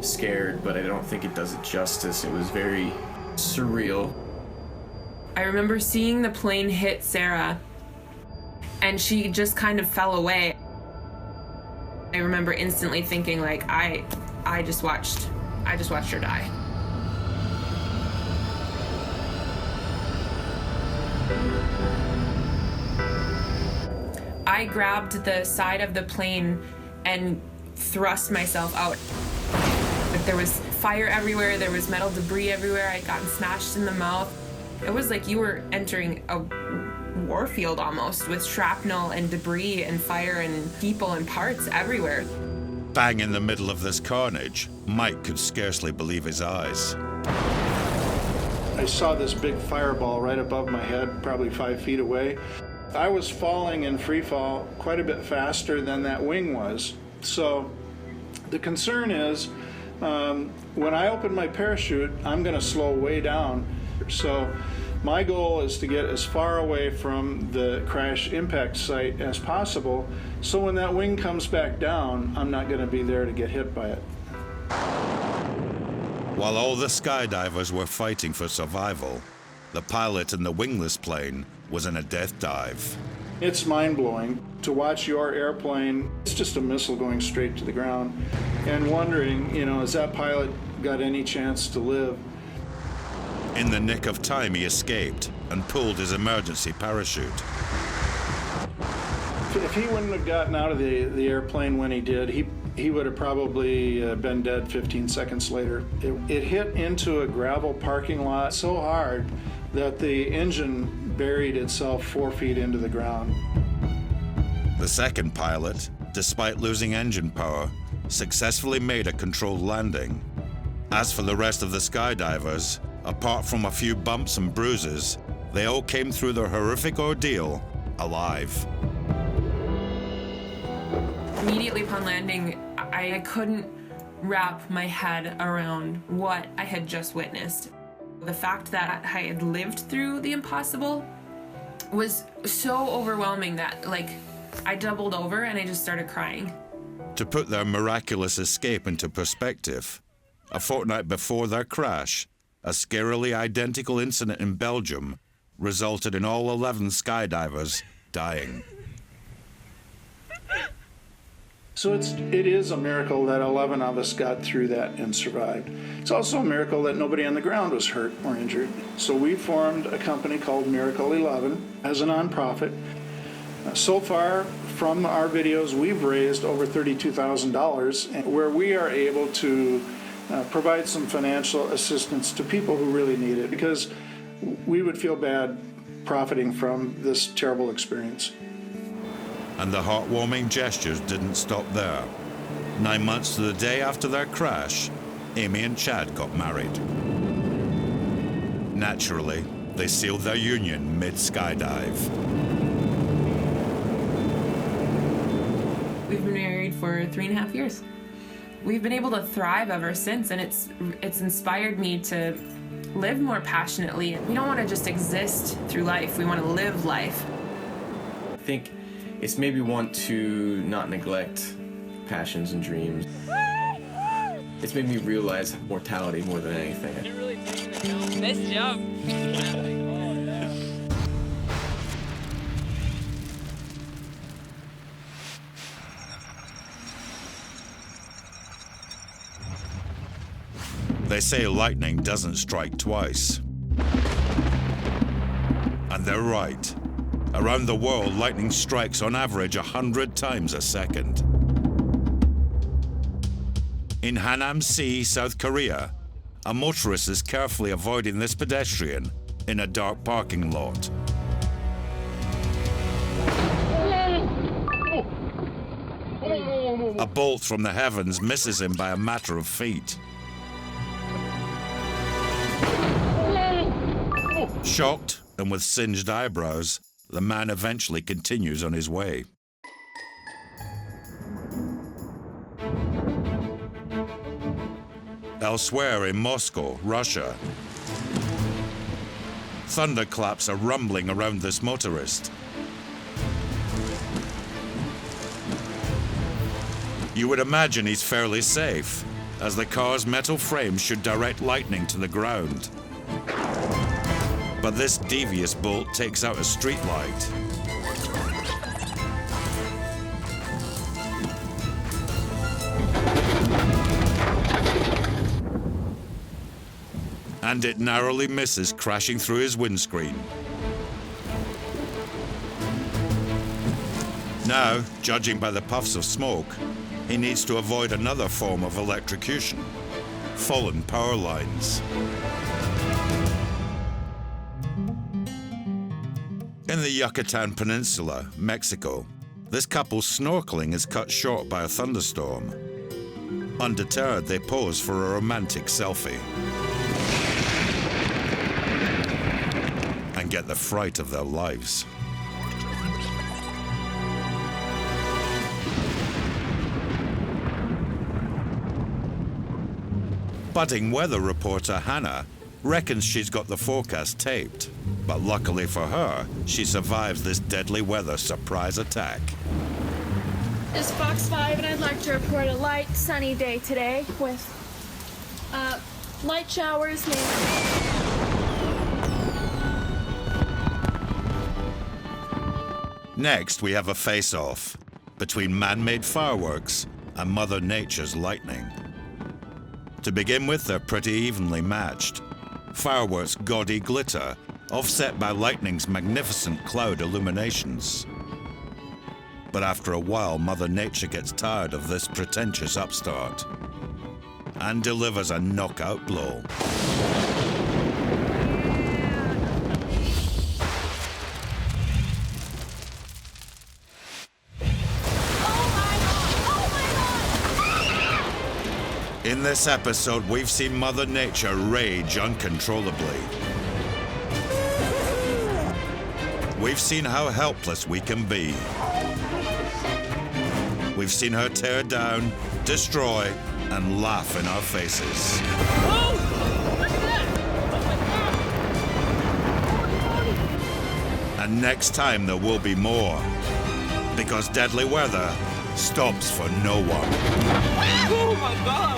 scared, but I don't think it does it justice. It was very surreal. I remember seeing the plane hit Sarah, and she just kind of fell away. I remember instantly thinking, like, I just watched her die. I grabbed the side of the plane and thrust myself out. There was fire everywhere, there was metal debris everywhere, I'd gotten smashed in the mouth. It was like you were entering a war field almost, with shrapnel and debris and fire and people and parts everywhere. Bang in the middle of this carnage, Mike could scarcely believe his eyes. I saw this big fireball right above my head, probably 5 feet away. I was falling in free fall quite a bit faster than that wing was. So the concern is, when I open my parachute, I'm going to slow way down. So my goal is to get as far away from the crash impact site as possible, so when that wing comes back down, I'm not going to be there to get hit by it. While all the skydivers were fighting for survival, the pilot in the wingless plane was in a death dive. It's mind-blowing to watch your airplane, it's just a missile going straight to the ground, and wondering, has that pilot got any chance to live? In the nick of time, he escaped and pulled his emergency parachute. If he wouldn't have gotten out of the airplane when he did, he would have probably been dead 15 seconds later. It hit into a gravel parking lot so hard that the engine buried itself 4 feet into the ground. The second pilot, despite losing engine power, successfully made a controlled landing. As for the rest of the skydivers, apart from a few bumps and bruises, they all came through their horrific ordeal alive. Immediately upon landing, I couldn't wrap my head around what I had just witnessed. The fact that I had lived through the impossible was so overwhelming that, like, I doubled over and I just started crying. To put their miraculous escape into perspective, a fortnight before their crash, a scarily identical incident in Belgium resulted in all 11 skydivers dying. So it is a miracle that 11 of us got through that and survived. It's also a miracle that nobody on the ground was hurt or injured. So we formed a company called Miracle 11 as a nonprofit. So far, from our videos, we've raised over $32,000, where we are able to provide some financial assistance to people who really need it, because we would feel bad profiting from this terrible experience. And the heartwarming gestures didn't stop there. 9 months to the day after their crash, Amy and Chad got married. Naturally, they sealed their union mid-skydive. We've been married for 3.5 years. We've been able to thrive ever since, and it's inspired me to live more passionately. We don't want to just exist through life, we want to live life. I think it's maybe want to not neglect passions and dreams. It's made me realize mortality more than anything. You're really taking the jump. Nice jump. They say lightning doesn't strike twice. And they're right. Around the world, lightning strikes on average 100 times a second. In Hanam-si, South Korea, a motorist is carefully avoiding this pedestrian in a dark parking lot. A bolt from the heavens misses him by a matter of feet. Shocked and with singed eyebrows, the man eventually continues on his way. Elsewhere in Moscow, Russia, thunderclaps are rumbling around this motorist. You would imagine he's fairly safe, as the car's metal frame should direct lightning to the ground. But this devious bolt takes out a street light. And it narrowly misses, crashing through his windscreen. Now, judging by the puffs of smoke, he needs to avoid another form of electrocution: fallen power lines. In the Yucatan Peninsula, Mexico, this couple's snorkeling is cut short by a thunderstorm. Undeterred, they pose for a romantic selfie and get the fright of their lives. Budding weather reporter Hannah reckons she's got the forecast taped, but luckily for her, she survives this deadly weather surprise attack. It's Fox 5, and I'd like to report a light, sunny day today with light showers. Next, we have a face-off between man-made fireworks and Mother Nature's lightning. To begin with, they're pretty evenly matched. Fireworks' gaudy glitter, offset by lightning's magnificent cloud illuminations. But after a while, Mother Nature gets tired of this pretentious upstart and delivers a knockout blow. In this episode, we've seen Mother Nature rage uncontrollably. We've seen how helpless we can be. We've seen her tear down, destroy, and laugh in our faces. And next time there will be more, because deadly weather stops for no one. Oh my God!